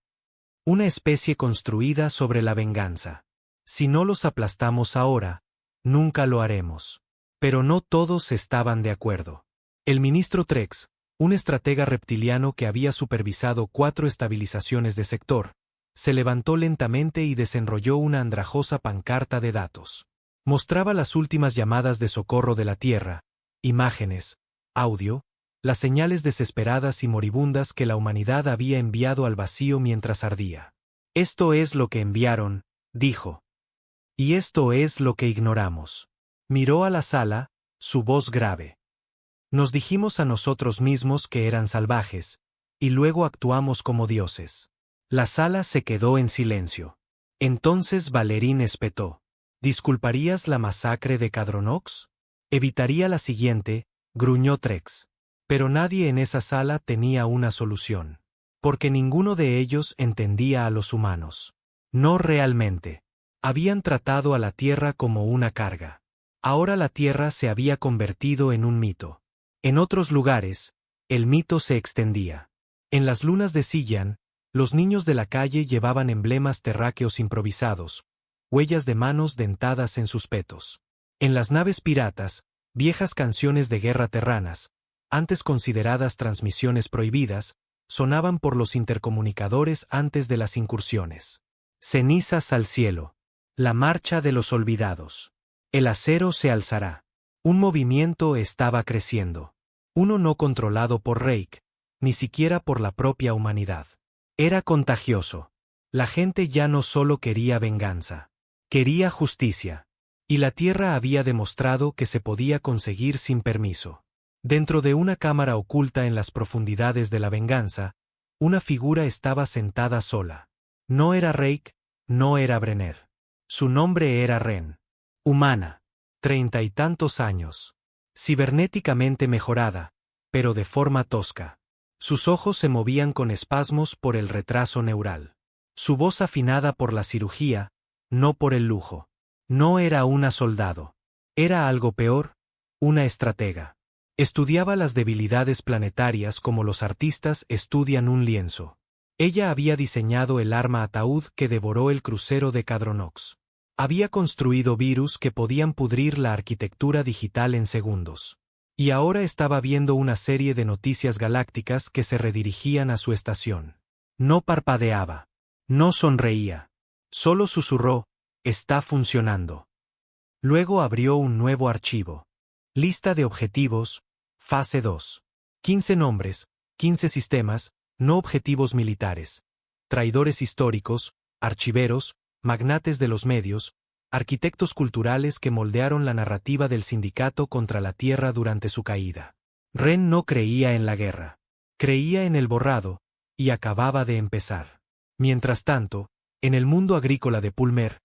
Una especie construida sobre la venganza. Si no los aplastamos ahora, nunca lo haremos. Pero no todos estaban de acuerdo. El ministro Trex, un estratega reptiliano que había supervisado 4 estabilizaciones de sector, se levantó lentamente y desenrolló una andrajosa pancarta de datos. Mostraba las últimas llamadas de socorro de la Tierra, imágenes, audio, las señales desesperadas y moribundas que la humanidad había enviado al vacío mientras ardía. Esto es lo que enviaron, dijo. Y esto es lo que ignoramos. Miró a la sala, su voz grave. Nos dijimos a nosotros mismos que eran salvajes, y luego actuamos como dioses. La sala se quedó en silencio. Entonces Valerín espetó. ¿Disculparías la masacre de Cadronox? Evitaría la siguiente, gruñó Trex. Pero nadie en esa sala tenía una solución. Porque ninguno de ellos entendía a los humanos. No realmente. Habían tratado a la Tierra como una carga. Ahora la Tierra se había convertido en un mito. En otros lugares, el mito se extendía. En las lunas de Sillan, los niños de la calle llevaban emblemas terráqueos improvisados, huellas de manos dentadas en sus petos. En las naves piratas, viejas canciones de guerra terranas, antes consideradas transmisiones prohibidas, sonaban por los intercomunicadores antes de las incursiones. Cenizas al cielo. La marcha de los olvidados. El acero se alzará. Un movimiento estaba creciendo. Uno no controlado por Reik, ni siquiera por la propia humanidad. Era contagioso. La gente ya no solo quería venganza. Quería justicia. Y la Tierra había demostrado que se podía conseguir sin permiso. Dentro de una cámara oculta en las profundidades de la venganza, una figura estaba sentada sola. No era Reik, no era Brenner. Su nombre era Ren. Humana. 30 y tantos años. Cibernéticamente mejorada, pero de forma tosca. Sus ojos se movían con espasmos por el retraso neural. Su voz afinada por la cirugía, no por el lujo. No era una soldado. Era algo peor, una estratega. Estudiaba las debilidades planetarias como los artistas estudian un lienzo. Ella había diseñado el arma ataúd que devoró el crucero de Cadronox. Había construido virus que podían pudrir la arquitectura digital en segundos. Y ahora estaba viendo una serie de noticias galácticas que se redirigían a su estación. No parpadeaba. No sonreía. Solo susurró, «Está funcionando». Luego abrió un nuevo archivo. Lista de objetivos, fase 2. 15 nombres, 15 sistemas, no objetivos militares. Traidores históricos, archiveros, magnates de los medios, arquitectos culturales que moldearon la narrativa del sindicato contra la Tierra durante su caída. Ren no creía en la guerra. Creía en el borrado, y acababa de empezar. Mientras tanto, en el mundo agrícola de Pulmer,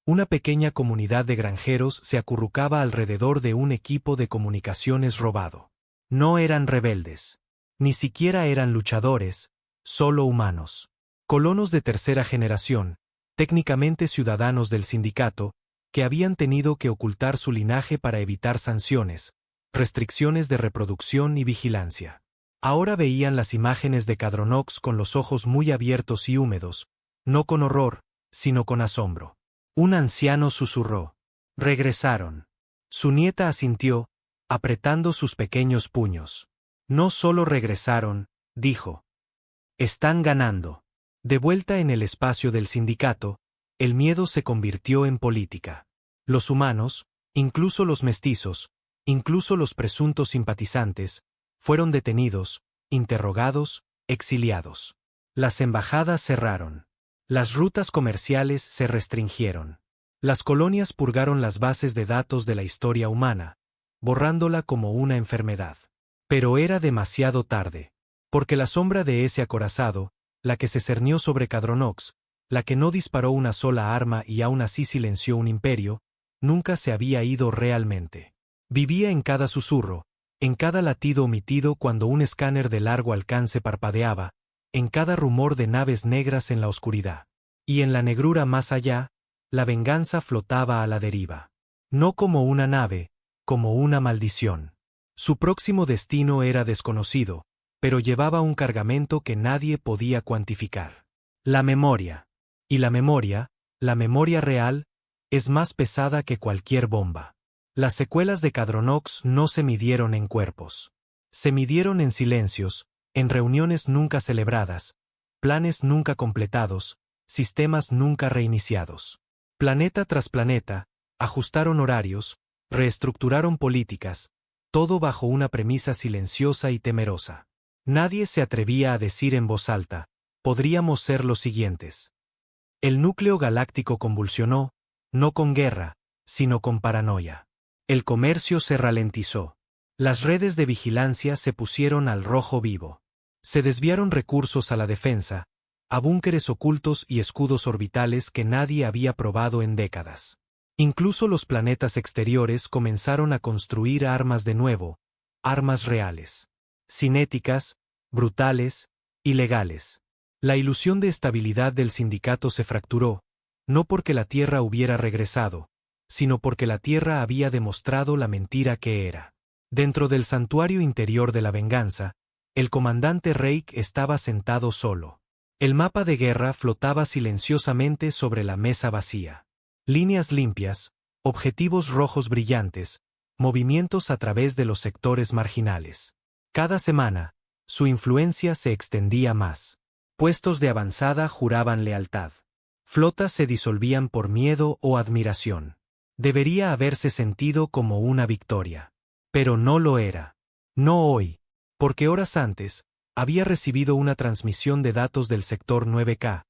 una pequeña comunidad de granjeros se acurrucaba alrededor de un equipo de comunicaciones robado. No eran rebeldes. Ni siquiera eran luchadores, solo humanos. Colonos de tercera generación, técnicamente ciudadanos del sindicato, que habían tenido que ocultar su linaje para evitar sanciones, restricciones de reproducción y vigilancia. Ahora veían las imágenes de Cadronox con los ojos muy abiertos y húmedos, no con horror, sino con asombro. Un anciano susurró. Regresaron. Su nieta asintió, apretando sus pequeños puños. No solo regresaron, dijo. Están ganando. De vuelta en el espacio del sindicato, el miedo se convirtió en política. Los humanos, incluso los mestizos, incluso los presuntos simpatizantes, fueron detenidos, interrogados, exiliados. Las embajadas cerraron. Las rutas comerciales se restringieron. Las colonias purgaron las bases de datos de la historia humana, borrándola como una enfermedad. Pero era demasiado tarde. Porque la sombra de ese acorazado, la que se cernió sobre Cadronox, la que no disparó una sola arma y aún así silenció un imperio, nunca se había ido realmente. Vivía en cada susurro, en cada latido omitido cuando un escáner de largo alcance parpadeaba, en cada rumor de naves negras en la oscuridad. Y en la negrura más allá, la venganza flotaba a la deriva. No como una nave, como una maldición. Su próximo destino era desconocido, pero llevaba un cargamento que nadie podía cuantificar. La memoria. Y la memoria real, es más pesada que cualquier bomba. Las secuelas de Cadronox no se midieron en cuerpos. Se midieron en silencios, en reuniones nunca celebradas, planes nunca completados, sistemas nunca reiniciados. Planeta tras planeta, ajustaron horarios, reestructuraron políticas, todo bajo una premisa silenciosa y temerosa. Nadie se atrevía a decir en voz alta, podríamos ser los siguientes. El núcleo galáctico convulsionó, no con guerra, sino con paranoia. El comercio se ralentizó. Las redes de vigilancia se pusieron al rojo vivo. Se desviaron recursos a la defensa, a búnkeres ocultos y escudos orbitales que nadie había probado en décadas. Incluso los planetas exteriores comenzaron a construir armas de nuevo, armas reales. Cinéticas, brutales, ilegales. La ilusión de estabilidad del sindicato se fracturó, no porque la Tierra hubiera regresado, sino porque la Tierra había demostrado la mentira que era. Dentro del santuario interior de la venganza, el comandante Reik estaba sentado solo. El mapa de guerra flotaba silenciosamente sobre la mesa vacía. Líneas limpias, objetivos rojos brillantes, movimientos a través de los sectores marginales. Cada semana, su influencia se extendía más. Puestos de avanzada juraban lealtad. Flotas se disolvían por miedo o admiración. Debería haberse sentido como una victoria. Pero no lo era. No hoy, porque horas antes, había recibido una transmisión de datos del sector 9K,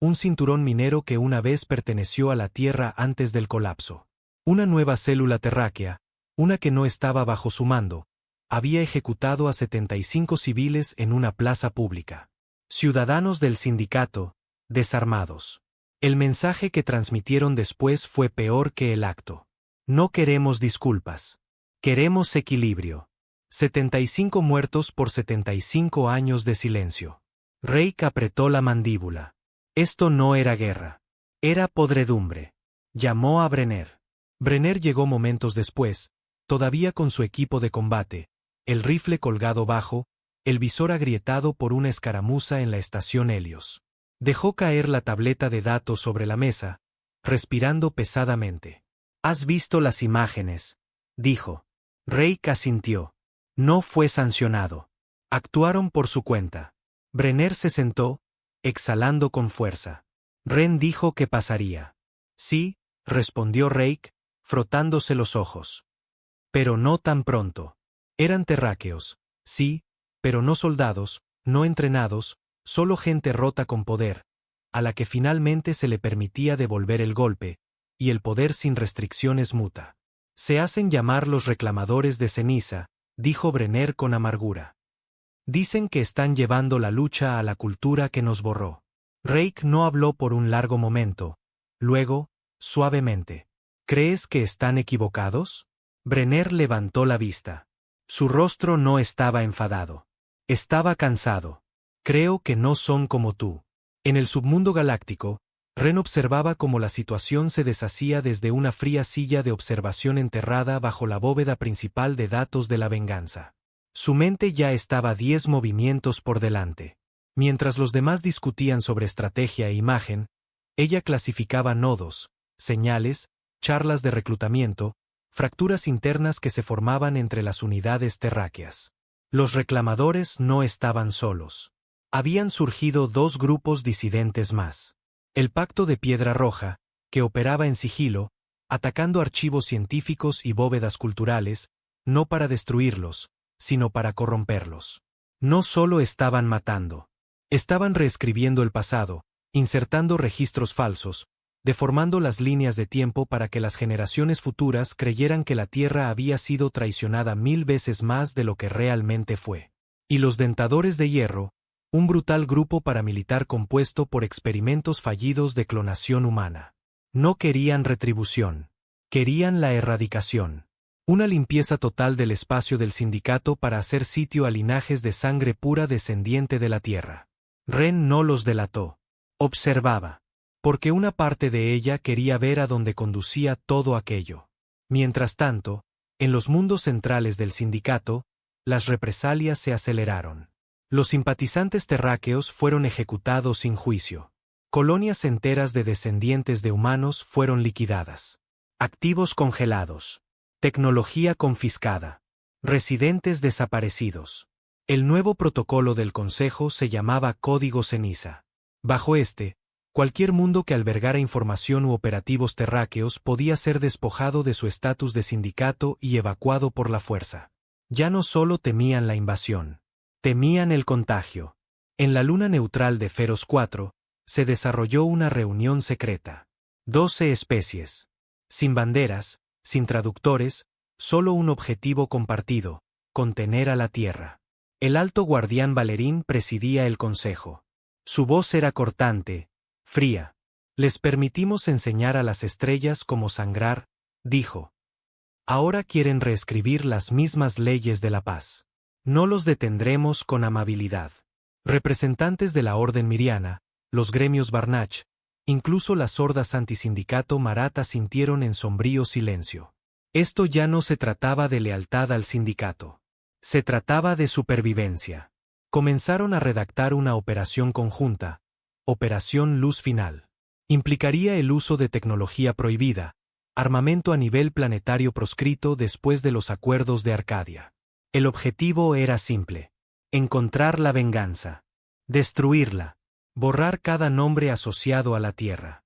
un cinturón minero que una vez perteneció a la Tierra antes del colapso. Una nueva célula terráquea, una que no estaba bajo su mando, había ejecutado a 75 civiles en una plaza pública. Ciudadanos del sindicato, desarmados. El mensaje que transmitieron después fue peor que el acto. No queremos disculpas. Queremos equilibrio. 75 muertos por 75 años de silencio. Reik apretó la mandíbula. Esto no era guerra. Era podredumbre. Llamó a Brenner. Brenner llegó momentos después, todavía con su equipo de combate, el rifle colgado bajo, el visor agrietado por una escaramuza en la estación Helios. Dejó caer la tableta de datos sobre la mesa, respirando pesadamente. «¿Has visto las imágenes?», dijo. Reik asintió. No fue sancionado. Actuaron por su cuenta. Brenner se sentó, exhalando con fuerza. Ren dijo que pasaría. Sí, respondió Reik, frotándose los ojos. Pero no tan pronto. Eran terráqueos, sí, pero no soldados, no entrenados, solo gente rota con poder, a la que finalmente se le permitía devolver el golpe, y el poder sin restricciones muta. Se hacen llamar los reclamadores de ceniza, dijo Brenner con amargura. Dicen que están llevando la lucha a la cultura que nos borró. Reik no habló por un largo momento. Luego, suavemente. ¿Crees que están equivocados? Brenner levantó la vista. Su rostro no estaba enfadado. Estaba cansado. Creo que no son como tú. En el submundo galáctico, Ren observaba cómo la situación se deshacía desde una fría silla de observación enterrada bajo la bóveda principal de datos de la venganza. Su mente ya estaba 10 movimientos por delante. Mientras los demás discutían sobre estrategia e imagen, ella clasificaba nodos, señales, charlas de reclutamiento, fracturas internas que se formaban entre las unidades terráqueas. Los reclamadores no estaban solos. Habían surgido 2 grupos disidentes más. El Pacto de Piedra Roja, que operaba en sigilo, atacando archivos científicos y bóvedas culturales, no para destruirlos, sino para corromperlos. No solo estaban matando. Estaban reescribiendo el pasado, insertando registros falsos, deformando las líneas de tiempo para que las generaciones futuras creyeran que la Tierra había sido traicionada 1000 veces más de lo que realmente fue. Y los Dentadores de Hierro, un brutal grupo paramilitar compuesto por experimentos fallidos de clonación humana. No querían retribución. Querían la erradicación. Una limpieza total del espacio del sindicato para hacer sitio a linajes de sangre pura descendiente de la Tierra. Ren no los delató. Observaba. Porque una parte de ella quería ver a dónde conducía todo aquello. Mientras tanto, en los mundos centrales del sindicato, las represalias se aceleraron. Los simpatizantes terráqueos fueron ejecutados sin juicio. Colonias enteras de descendientes de humanos fueron liquidadas. Activos congelados. Tecnología confiscada. Residentes desaparecidos. El nuevo protocolo del Consejo se llamaba Código Ceniza. Bajo este, Cualquier mundo que albergara información u operativos terráqueos podía ser despojado de su estatus de sindicato y evacuado por la fuerza. Ya no solo temían la invasión, temían el contagio. En la luna neutral de Feros 4, se desarrolló una reunión secreta. 12 especies. Sin banderas, sin traductores, solo un objetivo compartido: contener a la Tierra. El alto guardián Valerín presidía el consejo. Su voz era cortante, fría. Les permitimos enseñar a las estrellas cómo sangrar, dijo. Ahora quieren reescribir las mismas leyes de la paz. No los detendremos con amabilidad. Representantes de la Orden Miriana, los gremios Barnach, incluso las hordas antisindicato Maratha sintieron en sombrío silencio. Esto ya no se trataba de lealtad al sindicato. Se trataba de supervivencia. Comenzaron a redactar una operación conjunta, Operación Luz Final. Implicaría el uso de tecnología prohibida, armamento a nivel planetario proscrito después de los acuerdos de Arcadia. El objetivo era simple: encontrar la venganza, destruirla, borrar cada nombre asociado a la Tierra.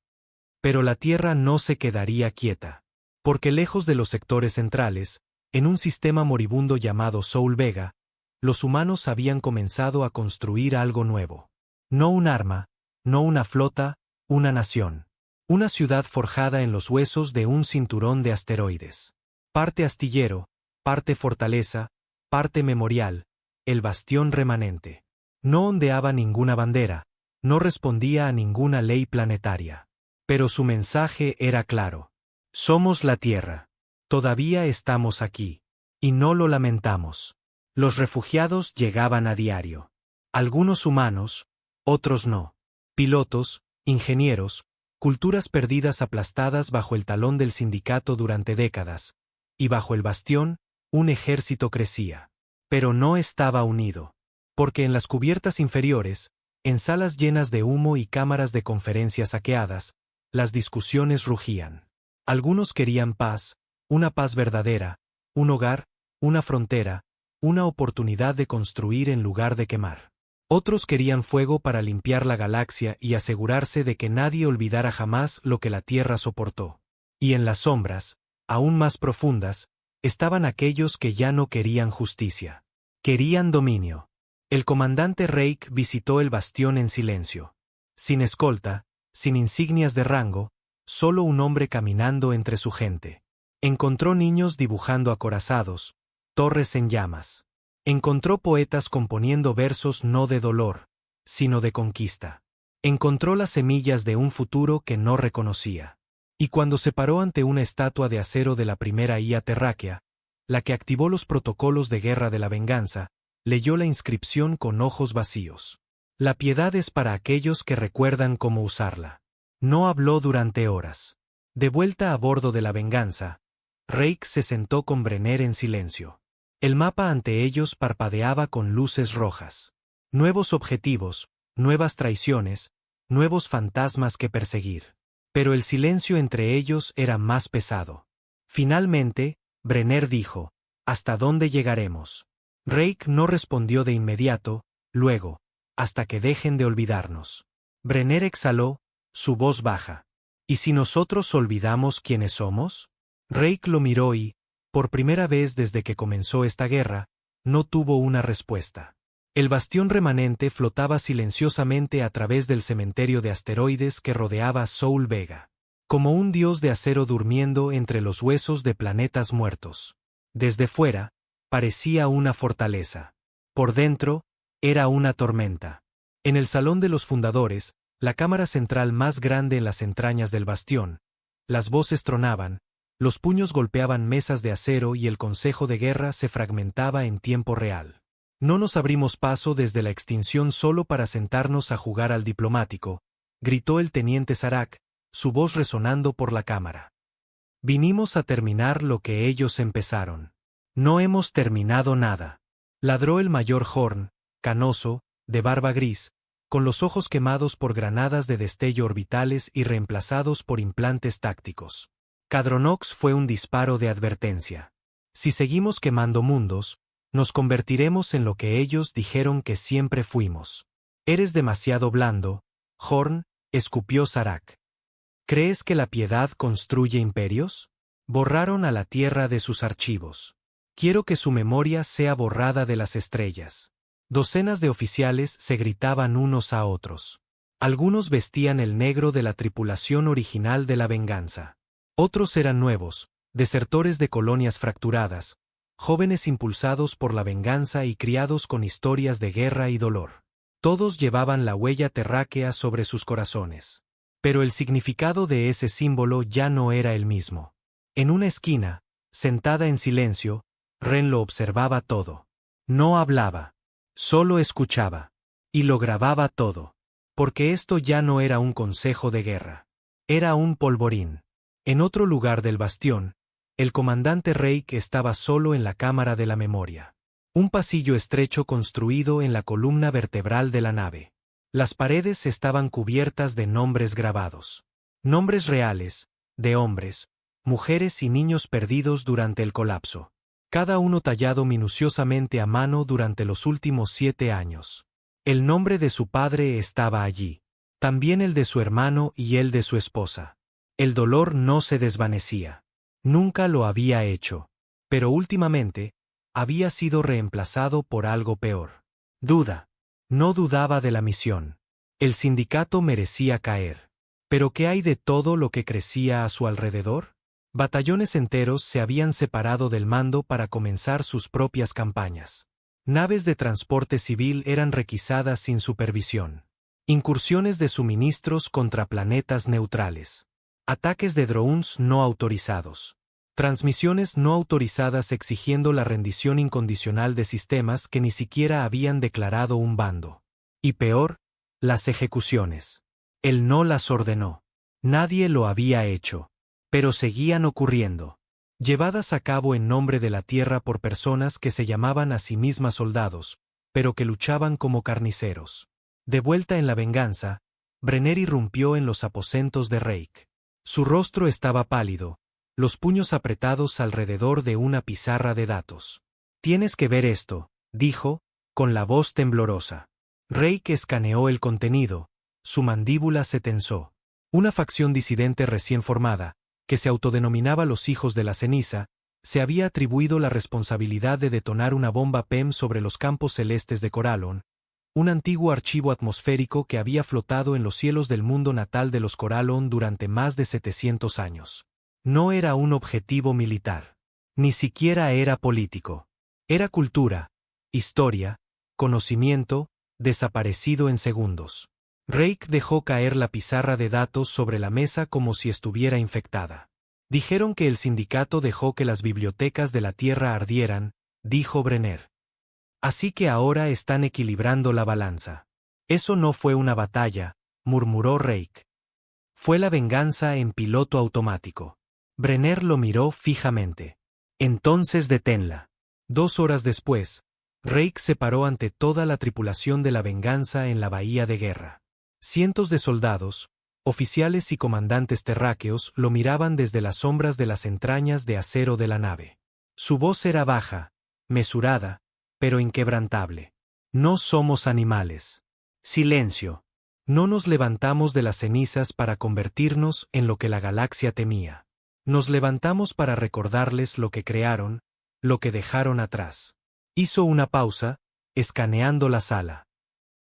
Pero la Tierra no se quedaría quieta, porque lejos de los sectores centrales, en un sistema moribundo llamado Soul Vega, los humanos habían comenzado a construir algo nuevo. No un arma, no una flota, una nación. Una ciudad forjada en los huesos de un cinturón de asteroides. Parte astillero, parte fortaleza, parte memorial, el bastión remanente. No ondeaba ninguna bandera, no respondía a ninguna ley planetaria. Pero su mensaje era claro. Somos la Tierra. Todavía estamos aquí. Y no lo lamentamos. Los refugiados llegaban a diario. Algunos humanos, otros no. Pilotos, ingenieros, culturas perdidas aplastadas bajo el talón del sindicato durante décadas, y bajo el bastión, un ejército crecía. Pero no estaba unido. Porque en las cubiertas inferiores, en salas llenas de humo y cámaras de conferencias saqueadas, las discusiones rugían. Algunos querían paz, una paz verdadera, un hogar, una frontera, una oportunidad de construir en lugar de quemar. Otros querían fuego para limpiar la galaxia y asegurarse de que nadie olvidara jamás lo que la Tierra soportó. Y en las sombras, aún más profundas, estaban aquellos que ya no querían justicia. Querían dominio. El comandante Reik visitó el bastión en silencio. Sin escolta, sin insignias de rango, solo un hombre caminando entre su gente. Encontró niños dibujando acorazados, torres en llamas. Encontró poetas componiendo versos no de dolor, sino de conquista. Encontró las semillas de un futuro que no reconocía. Y cuando se paró ante una estatua de acero de la primera IA terráquea, la que activó los protocolos de guerra de la venganza, leyó la inscripción con ojos vacíos. La piedad es para aquellos que recuerdan cómo usarla. No habló durante horas. De vuelta a bordo de la venganza, Reik se sentó con Brenner en silencio. El mapa ante ellos parpadeaba con luces rojas. Nuevos objetivos, nuevas traiciones, nuevos fantasmas que perseguir. Pero el silencio entre ellos era más pesado. Finalmente, Brenner dijo: ¿hasta dónde llegaremos? Reik no respondió de inmediato, luego: hasta que dejen de olvidarnos. Brenner exhaló, su voz baja. ¿Y si nosotros olvidamos quiénes somos? Reik lo miró y, por primera vez desde que comenzó esta guerra, no tuvo una respuesta. El bastión remanente flotaba silenciosamente a través del cementerio de asteroides que rodeaba Soul Vega. Como un dios de acero durmiendo entre los huesos de planetas muertos. Desde fuera, parecía una fortaleza. Por dentro, era una tormenta. En el Salón de los Fundadores, la cámara central más grande en las entrañas del bastión, las voces tronaban, los puños golpeaban mesas de acero y el consejo de guerra se fragmentaba en tiempo real. No nos abrimos paso desde la extinción solo para sentarnos a jugar al diplomático, gritó el teniente Zarak, su voz resonando por la cámara. Vinimos a terminar lo que ellos empezaron. No hemos terminado nada. Ladró el mayor Horn, canoso, de barba gris, con los ojos quemados por granadas de destello orbitales y reemplazados por implantes tácticos. Cadronox fue un disparo de advertencia. Si seguimos quemando mundos, nos convertiremos en lo que ellos dijeron que siempre fuimos. Eres demasiado blando, Horn, escupió Sarak. ¿Crees que la piedad construye imperios? Borraron a la tierra de sus archivos. Quiero que su memoria sea borrada de las estrellas. Docenas de oficiales se gritaban unos a otros. Algunos vestían el negro de la tripulación original de la venganza. Otros eran nuevos, desertores de colonias fracturadas, jóvenes impulsados por la venganza y criados con historias de guerra y dolor. Todos llevaban la huella terráquea sobre sus corazones. Pero el significado de ese símbolo ya no era el mismo. En una esquina, sentada en silencio, Ren lo observaba todo. No hablaba. Solo escuchaba. Y lo grababa todo. Porque esto ya no era un consejo de guerra. Era un polvorín. En otro lugar del bastión, el comandante Reik estaba solo en la cámara de la memoria. Un pasillo estrecho construido en la columna vertebral de la nave. Las paredes estaban cubiertas de nombres grabados. Nombres reales, de hombres, mujeres y niños perdidos durante el colapso. Cada uno tallado minuciosamente a mano durante los últimos 7 años. El nombre de su padre estaba allí. También el de su hermano y el de su esposa. El dolor no se desvanecía. Nunca lo había hecho. Pero últimamente, había sido reemplazado por algo peor. Duda. No dudaba de la misión. El sindicato merecía caer. ¿Pero qué hay de todo lo que crecía a su alrededor? Batallones enteros se habían separado del mando para comenzar sus propias campañas. Naves de transporte civil eran requisadas sin supervisión. Incursiones de suministros contra planetas neutrales. Ataques de drones no autorizados. Transmisiones no autorizadas exigiendo la rendición incondicional de sistemas que ni siquiera habían declarado un bando. Y peor, las ejecuciones. Él no las ordenó. Nadie lo había hecho. Pero seguían ocurriendo. Llevadas a cabo en nombre de la tierra por personas que se llamaban a sí mismas soldados, pero que luchaban como carniceros. De vuelta en la venganza, Brenner irrumpió en los aposentos de Reik. Su rostro estaba pálido, los puños apretados alrededor de una pizarra de datos. «Tienes que ver esto», dijo, con la voz temblorosa. Reik escaneó el contenido, su mandíbula se tensó. Una facción disidente recién formada, que se autodenominaba los Hijos de la Ceniza, se había atribuido la responsabilidad de detonar una bomba PEM sobre los campos celestes de Corallon, un antiguo archivo atmosférico que había flotado en los cielos del mundo natal de los Corallon durante más de 700 años. No era un objetivo militar. Ni siquiera era político. Era cultura, historia, conocimiento, desaparecido en segundos. Reik dejó caer la pizarra de datos sobre la mesa como si estuviera infectada. Dijeron que el sindicato dejó que las bibliotecas de la Tierra ardieran, dijo Brenner. Así que ahora están equilibrando la balanza. Eso no fue una batalla, murmuró Reik. Fue la venganza en piloto automático. Brenner lo miró fijamente. Entonces deténla. 2 horas después, Reik se paró ante toda la tripulación de la venganza en la bahía de guerra. Cientos de soldados, oficiales y comandantes terráqueos lo miraban desde las sombras de las entrañas de acero de la nave. Su voz era baja, mesurada, pero inquebrantable. No somos animales. Silencio. No nos levantamos de las cenizas para convertirnos en lo que la galaxia temía. Nos levantamos para recordarles lo que crearon, lo que dejaron atrás. Hizo una pausa, escaneando la sala.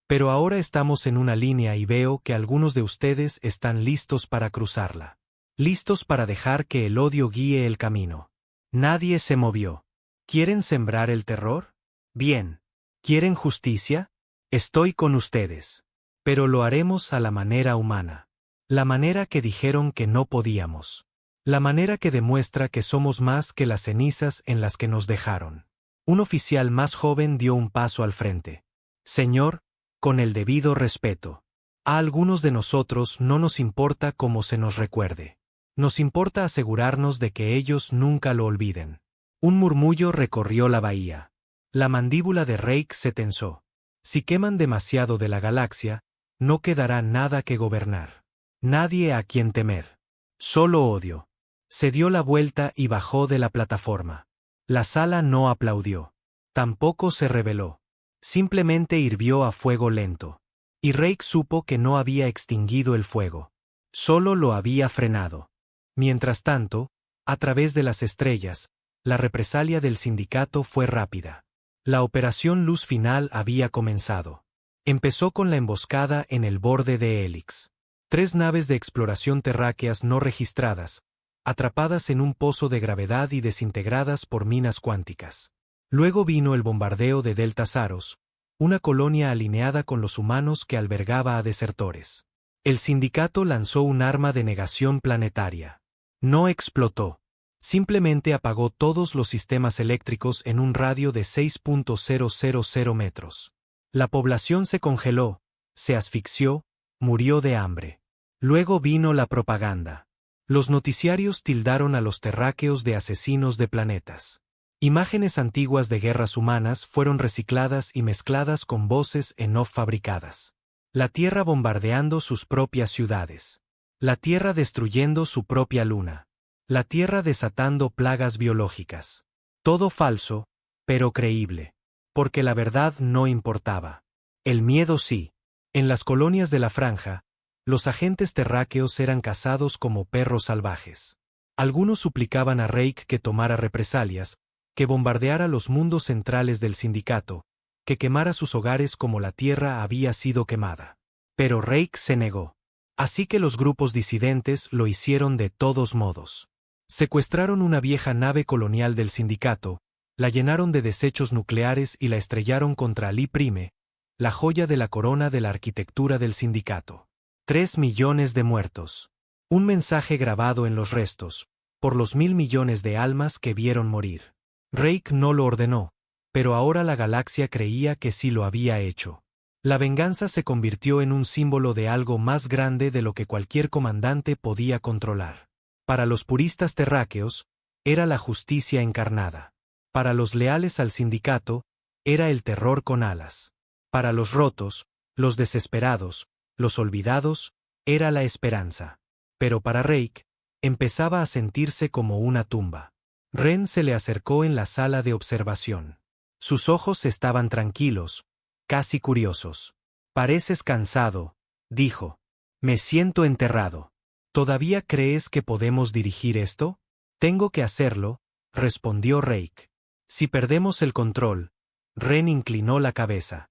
Pero ahora estamos en una línea y veo que algunos de ustedes están listos para cruzarla. Listos para dejar que el odio guíe el camino. Nadie se movió. ¿Quieren sembrar el terror? Bien. ¿Quieren justicia? Estoy con ustedes. Pero lo haremos a la manera humana. La manera que dijeron que no podíamos. La manera que demuestra que somos más que las cenizas en las que nos dejaron. Un oficial más joven dio un paso al frente. Señor, con el debido respeto. A algunos de nosotros no nos importa cómo se nos recuerde. Nos importa asegurarnos de que ellos nunca lo olviden. Un murmullo recorrió la bahía. La mandíbula de Reik se tensó. Si queman demasiado de la galaxia, no quedará nada que gobernar. Nadie a quien temer. Solo odio. Se dio la vuelta y bajó de la plataforma. La sala no aplaudió. Tampoco se rebeló. Simplemente hirvió a fuego lento. Y Rake supo que no había extinguido el fuego. Solo lo había frenado. Mientras tanto, a través de las estrellas, la represalia del sindicato fue rápida. La operación Luz Final había comenzado. Empezó con la emboscada en el borde de Helix. 3 naves de exploración terráqueas no registradas, atrapadas en un pozo de gravedad y desintegradas por minas cuánticas. Luego vino el bombardeo de Delta Saros, una colonia alineada con los humanos que albergaba a desertores. El sindicato lanzó un arma de negación planetaria. No explotó. Simplemente apagó todos los sistemas eléctricos en un radio de 6.000 metros. La población se congeló, se asfixió, murió de hambre. Luego vino la propaganda. Los noticiarios tildaron a los terráqueos de asesinos de planetas. Imágenes antiguas de guerras humanas fueron recicladas y mezcladas con voces en off fabricadas. La Tierra bombardeando sus propias ciudades. La Tierra destruyendo su propia luna. La Tierra desatando plagas biológicas. Todo falso, pero creíble. Porque la verdad no importaba. El miedo sí. En las colonias de la Franja, los agentes terráqueos eran cazados como perros salvajes. Algunos suplicaban a Rake que tomara represalias, que bombardeara los mundos centrales del sindicato, que quemara sus hogares como la Tierra había sido quemada. Pero Rake se negó. Así que los grupos disidentes lo hicieron de todos modos. Secuestraron una vieja nave colonial del sindicato, la llenaron de desechos nucleares y la estrellaron contra Lee Prime, la joya de la corona de la arquitectura del sindicato. 3 millones de muertos. Un mensaje grabado en los restos, por los 1.000 millones de almas que vieron morir. Rake no lo ordenó, pero ahora la galaxia creía que sí lo había hecho. La venganza se convirtió en un símbolo de algo más grande de lo que cualquier comandante podía controlar. Para los puristas terráqueos, era la justicia encarnada. Para los leales al sindicato, era el terror con alas. Para los rotos, los desesperados, los olvidados, era la esperanza. Pero para Rake, empezaba a sentirse como una tumba. Ren se le acercó en la sala de observación. Sus ojos estaban tranquilos, casi curiosos. «Pareces cansado», dijo. «Me siento enterrado. ¿Todavía crees que podemos dirigir esto?» «Tengo que hacerlo», respondió Rake. «Si perdemos el control», Ren inclinó la cabeza.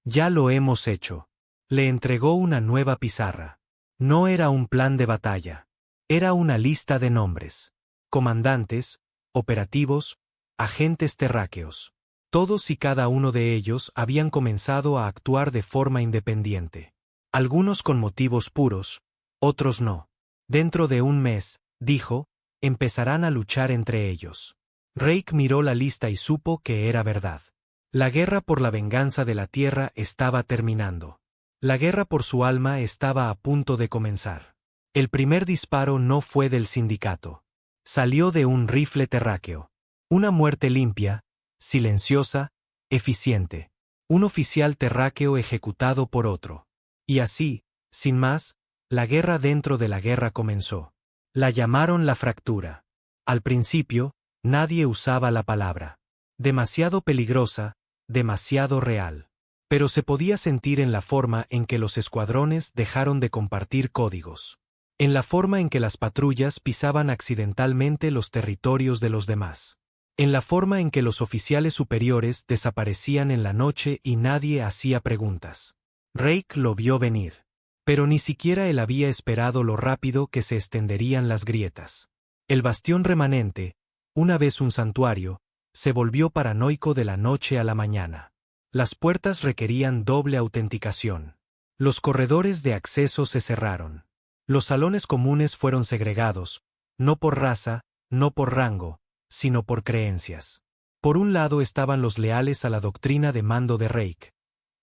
«Ya lo hemos hecho». Le entregó una nueva pizarra. No era un plan de batalla. Era una lista de nombres. Comandantes, operativos, agentes terráqueos. Todos y cada uno de ellos habían comenzado a actuar de forma independiente. Algunos con motivos puros, otros no. Dentro de un mes, dijo, empezarán a luchar entre ellos. Rake miró la lista y supo que era verdad. La guerra por la venganza de la Tierra estaba terminando. La guerra por su alma estaba a punto de comenzar. El primer disparo no fue del sindicato. Salió de un rifle terráqueo. Una muerte limpia, silenciosa, eficiente. Un oficial terráqueo ejecutado por otro. Y así, sin más, la guerra dentro de la guerra comenzó. La llamaron la fractura. Al principio, nadie usaba la palabra. Demasiado peligrosa, demasiado real. Pero se podía sentir en la forma en que los escuadrones dejaron de compartir códigos. En la forma en que las patrullas pisaban accidentalmente los territorios de los demás. En la forma en que los oficiales superiores desaparecían en la noche y nadie hacía preguntas. Rake lo vio venir. Pero ni siquiera él había esperado lo rápido que se extenderían las grietas. El bastión remanente, una vez un santuario, se volvió paranoico de la noche a la mañana. Las puertas requerían doble autenticación. Los corredores de acceso se cerraron. Los salones comunes fueron segregados, no por raza, no por rango, sino por creencias. Por un lado estaban los leales a la doctrina de mando de Rake.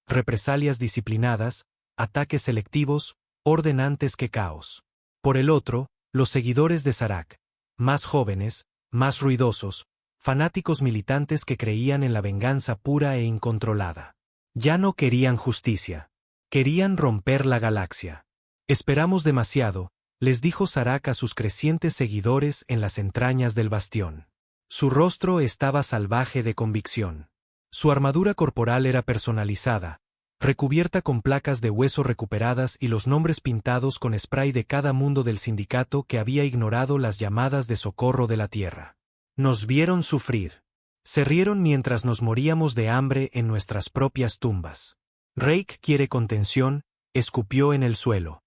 Represalias disciplinadas, ataques selectivos, orden antes que caos. Por el otro, los seguidores de Zarak, más jóvenes, más ruidosos, fanáticos militantes que creían en la venganza pura e incontrolada. Ya no querían justicia. Querían romper la galaxia. Esperamos demasiado, les dijo Zarak a sus crecientes seguidores en las entrañas del bastión. Su rostro estaba salvaje de convicción. Su armadura corporal era personalizada, recubierta con placas de hueso recuperadas y los nombres pintados con spray de cada mundo del sindicato que había ignorado las llamadas de socorro de la tierra. Nos vieron sufrir. Se rieron mientras nos moríamos de hambre en nuestras propias tumbas. Rake quiere contención, escupió en el suelo.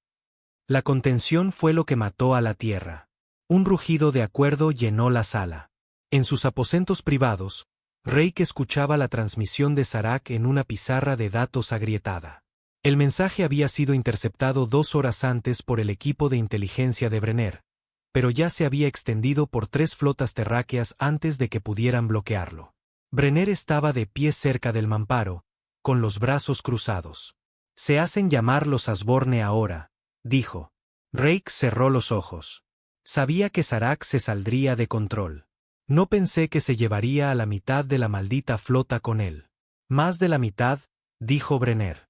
La contención fue lo que mató a la tierra. Un rugido de acuerdo llenó la sala. En sus aposentos privados, Rake escuchaba la transmisión de Serac en una pizarra de datos agrietada. El mensaje había sido interceptado 2 horas antes por el equipo de inteligencia de Brenner, pero ya se había extendido por 3 flotas terráqueas antes de que pudieran bloquearlo. Brenner estaba de pie cerca del mamparo, con los brazos cruzados. Se hacen llamar los Asborne ahora, dijo. Rake cerró los ojos. Sabía que Serac se saldría de control. No pensé que se llevaría a la mitad de la maldita flota con él. Más de la mitad, dijo Brenner.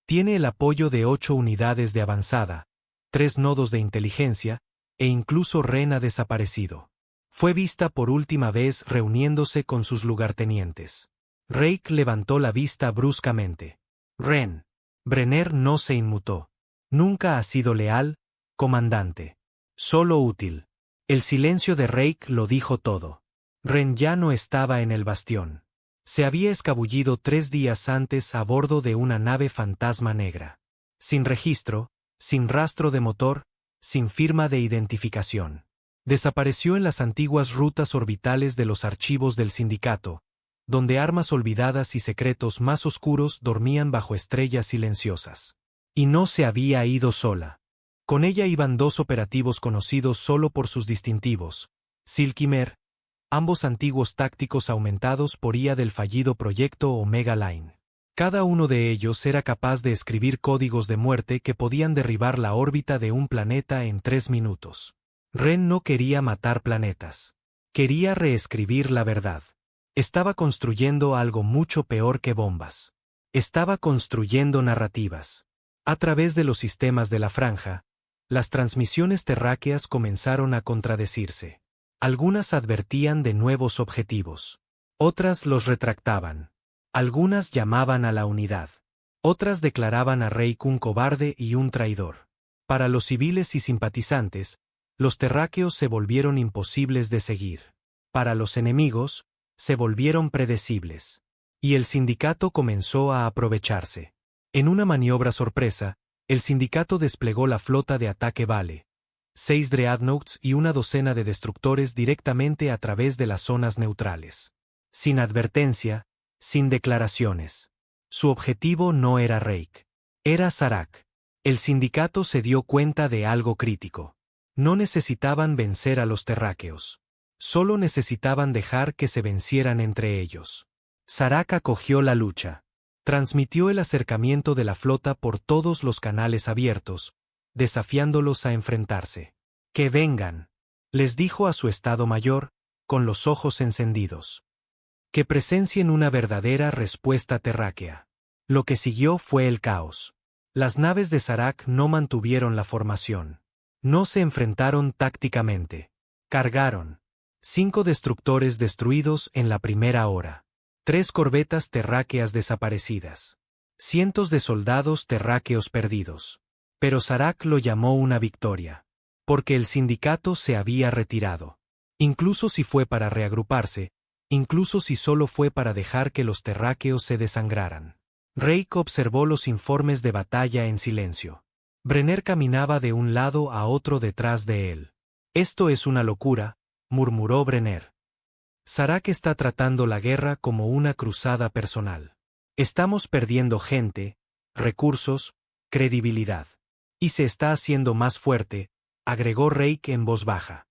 Tiene el apoyo de 8 unidades de avanzada, 3 nodos de inteligencia, e incluso Ren ha desaparecido. Fue vista por última vez reuniéndose con sus lugartenientes. Rake levantó la vista bruscamente. Ren. Brenner no se inmutó. Nunca ha sido leal, comandante. Solo útil. El silencio de Rake lo dijo todo. Ren ya no estaba en el bastión. Se había escabullido 3 días antes a bordo de una nave fantasma negra. Sin registro, sin rastro de motor, sin firma de identificación. Desapareció en las antiguas rutas orbitales de los archivos del sindicato, donde armas olvidadas y secretos más oscuros dormían bajo estrellas silenciosas. Y no se había ido sola. Con ella iban 2 operativos conocidos solo por sus distintivos, Silkimer, ambos antiguos tácticos aumentados por IA del fallido proyecto Omega Line. Cada uno de ellos era capaz de escribir códigos de muerte que podían derribar la órbita de un planeta en 3 minutos. Ren no quería matar planetas. Quería reescribir la verdad. Estaba construyendo algo mucho peor que bombas. Estaba construyendo narrativas. A través de los sistemas de la franja, las transmisiones terráqueas comenzaron a contradecirse. Algunas advertían de nuevos objetivos. Otras los retractaban. Algunas llamaban a la unidad. Otras declaraban a Rake un cobarde y un traidor. Para los civiles y simpatizantes, los terráqueos se volvieron imposibles de seguir. Para los enemigos, se volvieron predecibles. Y el sindicato comenzó a aprovecharse. En una maniobra sorpresa, el sindicato desplegó la flota de ataque Vale, 6 Dreadnoughts y una docena de destructores directamente a través de las zonas neutrales. Sin advertencia, sin declaraciones. Su objetivo no era Rake. Era Serac. El sindicato se dio cuenta de algo crítico. No necesitaban vencer a los terráqueos. Solo necesitaban dejar que se vencieran entre ellos. Serac acogió la lucha. Transmitió el acercamiento de la flota por todos los canales abiertos, desafiándolos a enfrentarse. «Que vengan», les dijo a su Estado Mayor, con los ojos encendidos. Que presencien una verdadera respuesta terráquea. Lo que siguió fue el caos. Las naves de Serac no mantuvieron la formación. No se enfrentaron tácticamente. Cargaron. 5 destructores destruidos en la primera hora. 3 corbetas terráqueas desaparecidas. Cientos de soldados terráqueos perdidos. Pero Serac lo llamó una victoria. Porque el sindicato se había retirado. Incluso si fue para reagruparse, incluso si solo fue para dejar que los terráqueos se desangraran. Rake observó los informes de batalla en silencio. Brenner caminaba de un lado a otro detrás de él. «Esto es una locura», murmuró Brenner. «Serac está tratando la guerra como una cruzada personal. Estamos perdiendo gente, recursos, credibilidad. Y se está haciendo más fuerte», agregó Rake en voz baja.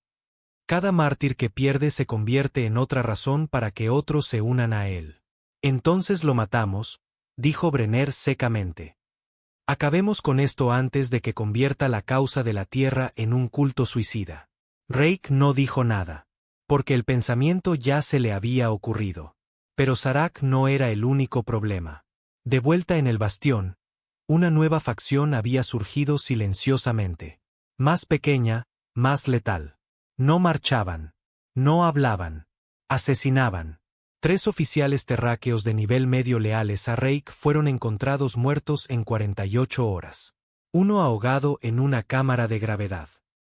«Cada mártir que pierde se convierte en otra razón para que otros se unan a él. Entonces lo matamos», dijo Brenner secamente. «Acabemos con esto antes de que convierta la causa de la Tierra en un culto suicida». Rake no dijo nada. Porque el pensamiento ya se le había ocurrido. Pero Serac no era el único problema. De vuelta en el bastión, una nueva facción había surgido silenciosamente. Más pequeña, más letal. No marchaban. No hablaban. Asesinaban. 3 oficiales terráqueos de nivel medio leales a Reik fueron encontrados muertos en 48 horas. Uno ahogado en una cámara de gravedad.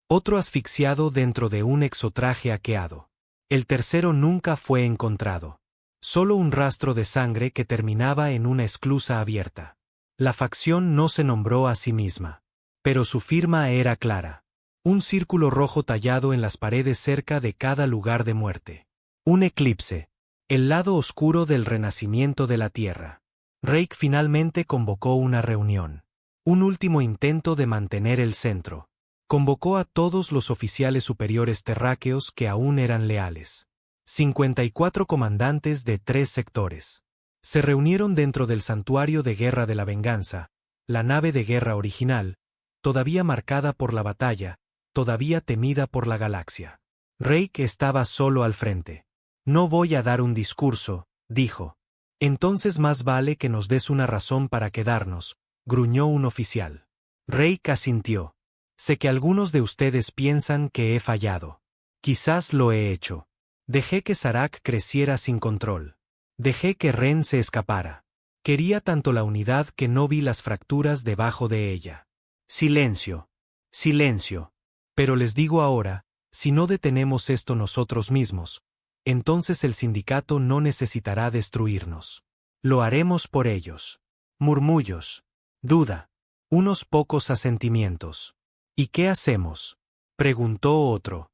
Otro asfixiado dentro de un exotraje hackeado. El tercero nunca fue encontrado. Solo un rastro de sangre que terminaba en una esclusa abierta. La facción no se nombró a sí misma. Pero su firma era clara. Un círculo rojo tallado en las paredes cerca de cada lugar de muerte. Un eclipse. El lado oscuro del renacimiento de la Tierra. Reik finalmente convocó una reunión. Un último intento de mantener el centro. Convocó a todos los oficiales superiores terráqueos que aún eran leales. 54 comandantes de 3 sectores. Se reunieron dentro del santuario de guerra de la venganza, la nave de guerra original, todavía marcada por la batalla, todavía temida por la galaxia. Reik estaba solo al frente. No voy a dar un discurso, dijo. Entonces más vale que nos des una razón para quedarnos, gruñó un oficial. Reik asintió. Sé que algunos de ustedes piensan que he fallado. Quizás lo he hecho. Dejé que Zarak creciera sin control. Dejé que Ren se escapara. Quería tanto la unidad que no vi las fracturas debajo de ella. Silencio. Silencio. Pero les digo ahora, si no detenemos esto nosotros mismos, entonces el sindicato no necesitará destruirnos. Lo haremos por ellos. Murmullos. Duda. Unos pocos asentimientos. ¿Y qué hacemos?, preguntó otro.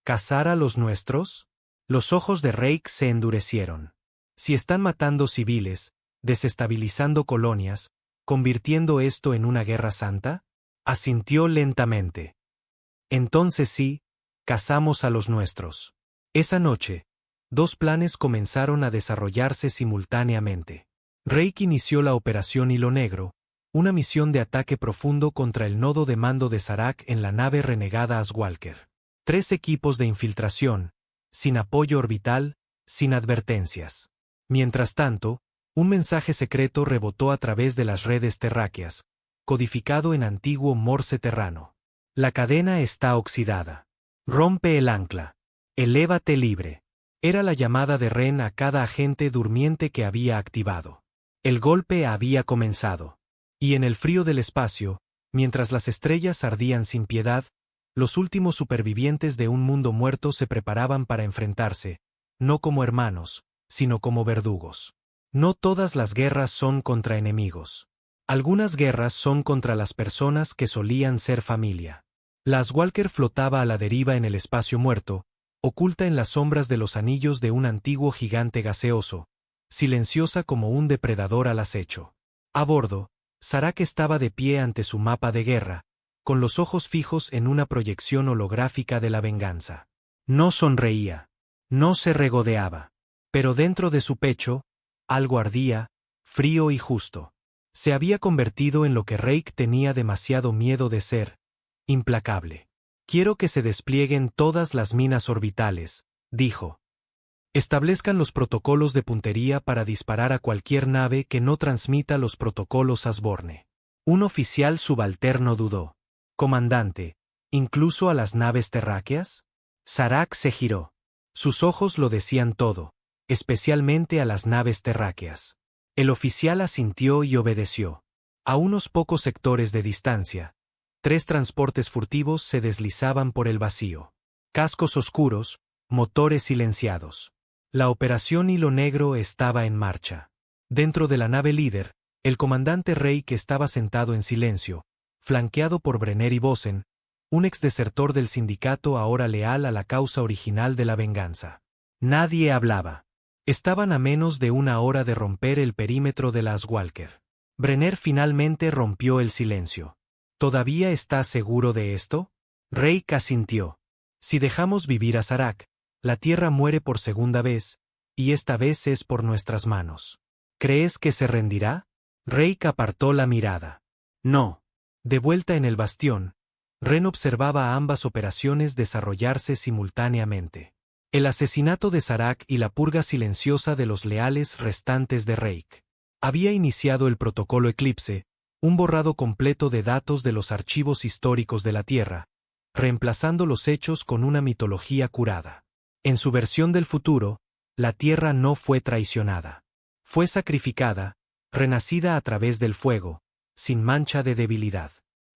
¿Cazar a los nuestros? Los ojos de Reik se endurecieron. Si están matando civiles, desestabilizando colonias, convirtiendo esto en una guerra santa, asintió lentamente. Entonces sí, cazamos a los nuestros. Esa noche, 2 planes comenzaron a desarrollarse simultáneamente. Reik inició la Operación Hilo Negro, una misión de ataque profundo contra el nodo de mando de Zarak en la nave renegada Aswalker. 3 equipos de infiltración, sin apoyo orbital, sin advertencias. Mientras tanto, un mensaje secreto rebotó a través de las redes terráqueas, codificado en antiguo Morse terrano. La cadena está oxidada. Rompe el ancla. Elévate libre. Era la llamada de Ren a cada agente durmiente que había activado. El golpe había comenzado. Y en el frío del espacio, mientras las estrellas ardían sin piedad, los últimos supervivientes de un mundo muerto se preparaban para enfrentarse, no como hermanos, sino como verdugos. No todas las guerras son contra enemigos. Algunas guerras son contra las personas que solían ser familia. La Aswalker flotaba a la deriva en el espacio muerto, oculta en las sombras de los anillos de un antiguo gigante gaseoso, silenciosa como un depredador al acecho. A bordo, Zarak estaba de pie ante su mapa de guerra, con los ojos fijos en una proyección holográfica de la venganza. No sonreía, no se regodeaba, pero dentro de su pecho, algo ardía, frío y justo. Se había convertido en lo que Reik tenía demasiado miedo de ser, implacable. Quiero que se desplieguen todas las minas orbitales, dijo. Establezcan los protocolos de puntería para disparar a cualquier nave que no transmita los protocolos Asborne. Un oficial subalterno dudó. Comandante, ¿incluso a las naves terráqueas? Zarak se giró. Sus ojos lo decían todo, especialmente a las naves terráqueas. El oficial asintió y obedeció. A unos pocos sectores de distancia, 3 transportes furtivos se deslizaban por el vacío. Cascos oscuros, motores silenciados. La operación Hilo Negro estaba en marcha. Dentro de la nave líder, el comandante Reik estaba sentado en silencio, flanqueado por Brenner y Bosen, un exdesertor del sindicato ahora leal a la causa original de la venganza. Nadie hablaba. Estaban a menos de 1 hora de romper el perímetro de la Aswalker. Brenner finalmente rompió el silencio. ¿Todavía estás seguro de esto? Reik asintió. Si dejamos vivir a Zarak, la Tierra muere por segunda vez, y esta vez es por nuestras manos. ¿Crees que se rendirá? Reik apartó la mirada. No. De vuelta en el bastión, Ren observaba ambas operaciones desarrollarse simultáneamente. El asesinato de Zarak y la purga silenciosa de los leales restantes de Reik. Había iniciado el protocolo Eclipse, un borrado completo de datos de los archivos históricos de la Tierra, reemplazando los hechos con una mitología curada. En su versión del futuro, la tierra no fue traicionada. Fue sacrificada, renacida a través del fuego, sin mancha de debilidad.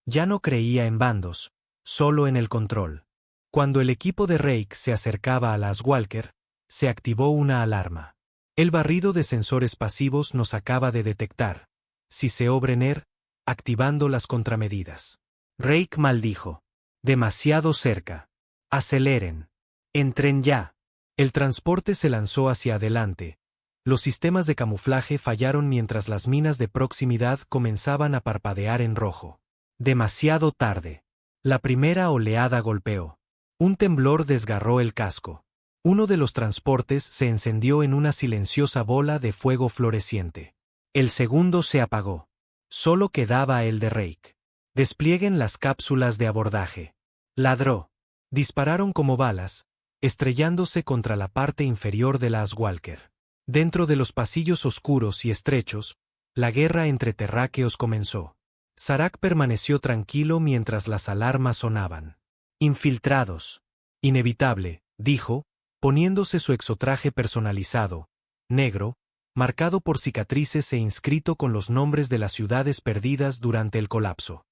Ya no creía en bandos, solo en el control. Cuando el equipo de Rake se acercaba a las Walker, se activó una alarma. El barrido de sensores pasivos nos acaba de detectar. Siseó Brenner, activando las contramedidas. Rake maldijo. Demasiado cerca. Aceleren. Entren ya. El transporte se lanzó hacia adelante. Los sistemas de camuflaje fallaron mientras las minas de proximidad comenzaban a parpadear en rojo. Demasiado tarde. La primera oleada golpeó. Un temblor desgarró el casco. Uno de los transportes se encendió en una silenciosa bola de fuego floreciente. El segundo se apagó. Solo quedaba el de Rake. Desplieguen las cápsulas de abordaje. Ladró. Dispararon como balas, estrellándose contra la parte inferior de las Walker. Dentro de los pasillos oscuros y estrechos, la guerra entre terráqueos comenzó. Zarak permaneció tranquilo mientras las alarmas sonaban. Infiltrados. Inevitable, dijo, poniéndose su exotraje personalizado, negro, marcado por cicatrices e inscrito con los nombres de las ciudades perdidas durante el colapso.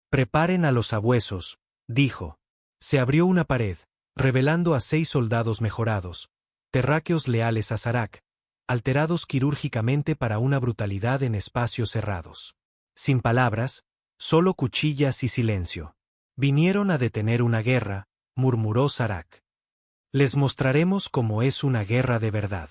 Preparen a los sabuesos, dijo. Se abrió una pared, revelando a 6 soldados mejorados, terráqueos leales a Zarak, alterados quirúrgicamente para una brutalidad en espacios cerrados. Sin palabras, solo cuchillas y silencio. Vinieron a detener una guerra, murmuró Zarak. Les mostraremos cómo es una guerra de verdad.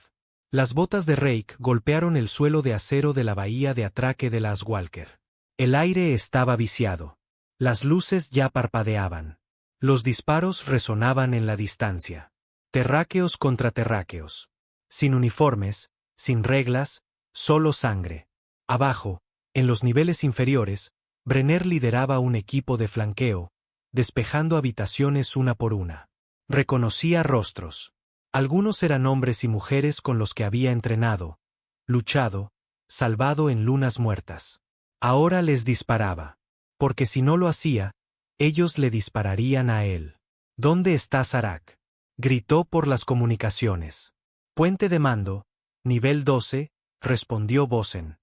Las botas de Rake golpearon el suelo de acero de la bahía de atraque de las Walker. El aire estaba viciado. Las luces ya parpadeaban. Los disparos resonaban en la distancia. Terráqueos contra terráqueos. Sin uniformes, sin reglas, solo sangre. Abajo, en los niveles inferiores, Brenner lideraba un equipo de flanqueo, despejando habitaciones una por una. Reconocía rostros. Algunos eran hombres y mujeres con los que había entrenado, luchado, salvado en lunas muertas. Ahora les disparaba. Porque si no lo hacía, ellos le dispararían a él. ¿Dónde está Zarak? Gritó por las comunicaciones. Puente de mando, nivel 12, respondió Bosen.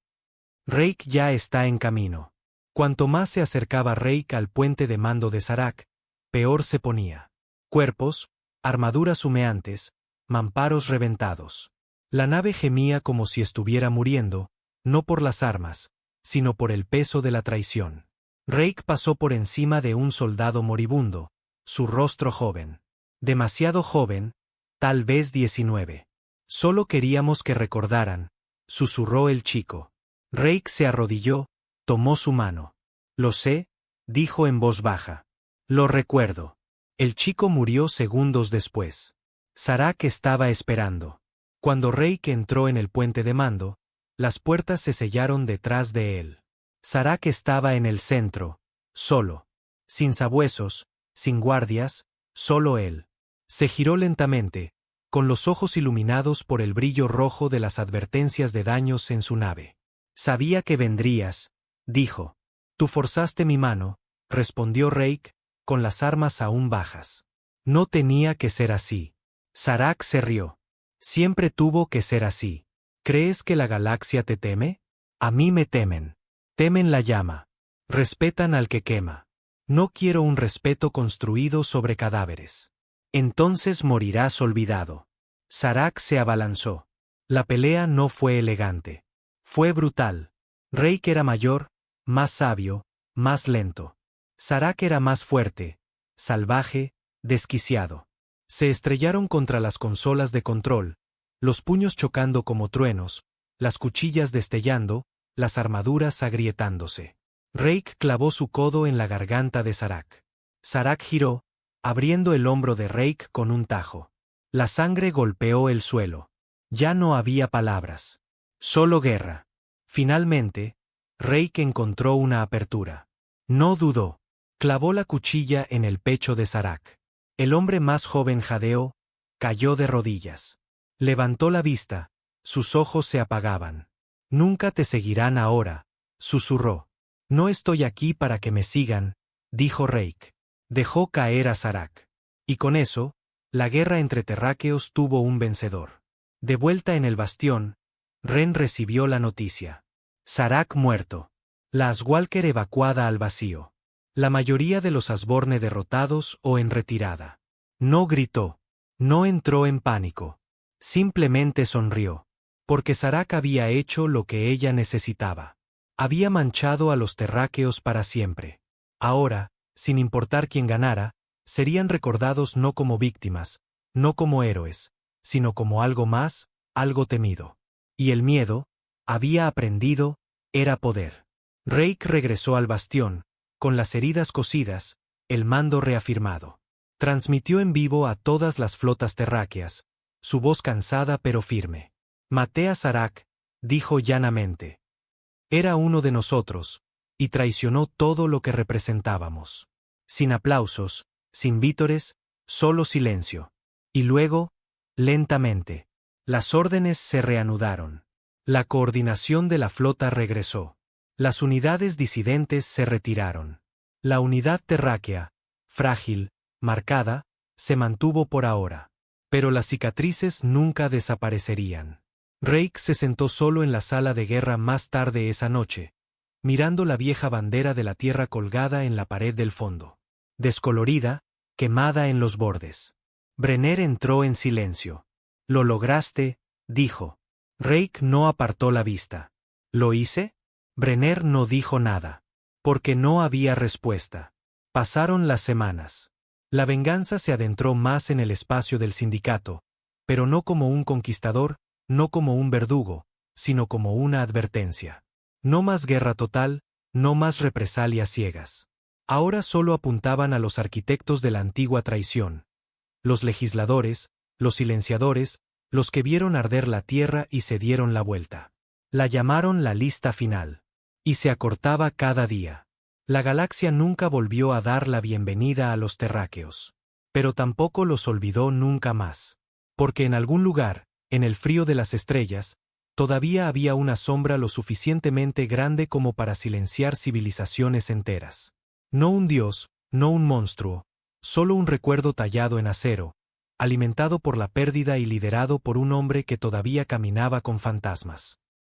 Rake ya está en camino. Cuanto más se acercaba Rake al puente de mando de Zarak, peor se ponía. Cuerpos, armaduras humeantes, mamparos reventados. La nave gemía como si estuviera muriendo, no por las armas, sino por el peso de la traición. Rake pasó por encima de un soldado moribundo, su rostro joven. Demasiado joven, tal vez 19. Solo queríamos que recordaran, susurró el chico. Rake se arrodilló, tomó su mano. Lo sé, dijo en voz baja. Lo recuerdo. El chico murió segundos después. Zarak estaba esperando. Cuando Rake entró en el puente de mando, las puertas se sellaron detrás de él. Zarak estaba en el centro, solo. Sin sabuesos, sin guardias, solo él. Se giró lentamente, con los ojos iluminados por el brillo rojo de las advertencias de daños en su nave. Sabía que vendrías, dijo. Tú forzaste mi mano, respondió Rake, con las armas aún bajas. No tenía que ser así. Zarak se rió. Siempre tuvo que ser así. ¿Crees que la galaxia te teme? A mí me temen. Temen la llama. Respetan al que quema. No quiero un respeto construido sobre cadáveres. Entonces morirás olvidado. Zarak se abalanzó. La pelea no fue elegante. Fue brutal. Rake era mayor, más sabio, más lento. Zarak era más fuerte, salvaje, desquiciado. Se estrellaron contra las consolas de control, los puños chocando como truenos, las cuchillas destellando, las armaduras agrietándose. Rake clavó su codo en la garganta de Zarak. Zarak giró, abriendo el hombro de Rake con un tajo. La sangre golpeó el suelo. Ya no había palabras. Solo guerra. Finalmente, Rake encontró una apertura. No dudó. Clavó la cuchilla en el pecho de Zarak. El hombre más joven jadeó, cayó de rodillas. Levantó la vista, sus ojos se apagaban. Nunca te seguirán ahora, susurró. No estoy aquí para que me sigan, dijo Rake. Dejó caer a Zarak. Y con eso, la guerra entre terráqueos tuvo un vencedor. De vuelta en el bastión, Ren recibió la noticia. Sarak muerto. La Aswalker evacuada al vacío. La mayoría de los Asborne derrotados o en retirada. No gritó. No entró en pánico. Simplemente sonrió. Porque Sarak había hecho lo que ella necesitaba. Había manchado a los terráqueos para siempre. Ahora, sin importar quién ganara, serían recordados no como víctimas, no como héroes, sino como algo más, algo temido. Y el miedo, había aprendido, era poder. Reik regresó al bastión, con las heridas cosidas, el mando reafirmado. Transmitió en vivo a todas las flotas terráqueas, su voz cansada pero firme. Maté a Sarak, dijo llanamente. Era uno de nosotros, y traicionó todo lo que representábamos. Sin aplausos, sin vítores, solo silencio. Y luego, lentamente, las órdenes se reanudaron. La coordinación de la flota regresó. Las unidades disidentes se retiraron. La unidad terráquea, frágil, marcada, se mantuvo por ahora. Pero las cicatrices nunca desaparecerían. Reik se sentó solo en la sala de guerra más tarde esa noche, mirando la vieja bandera de la tierra colgada en la pared del fondo. Descolorida, quemada en los bordes. Brenner entró en silencio. «Lo lograste», dijo. Reik no apartó la vista. «¿Lo hice?» Brenner no dijo nada. Porque no había respuesta. Pasaron las semanas. La venganza se adentró más en el espacio del sindicato, pero no como un conquistador, no como un verdugo, sino como una advertencia. No más guerra total, no más represalias ciegas. Ahora solo apuntaban a los arquitectos de la antigua traición. Los legisladores, los silenciadores, los que vieron arder la tierra y se dieron la vuelta. La llamaron la lista final. Y se acortaba cada día. La galaxia nunca volvió a dar la bienvenida a los terráqueos. Pero tampoco los olvidó nunca más. Porque en algún lugar, en el frío de las estrellas, todavía había una sombra lo suficientemente grande como para silenciar civilizaciones enteras. No un dios, no un monstruo, solo un recuerdo tallado en acero, alimentado por la pérdida y liderado por un hombre que todavía caminaba con fantasmas.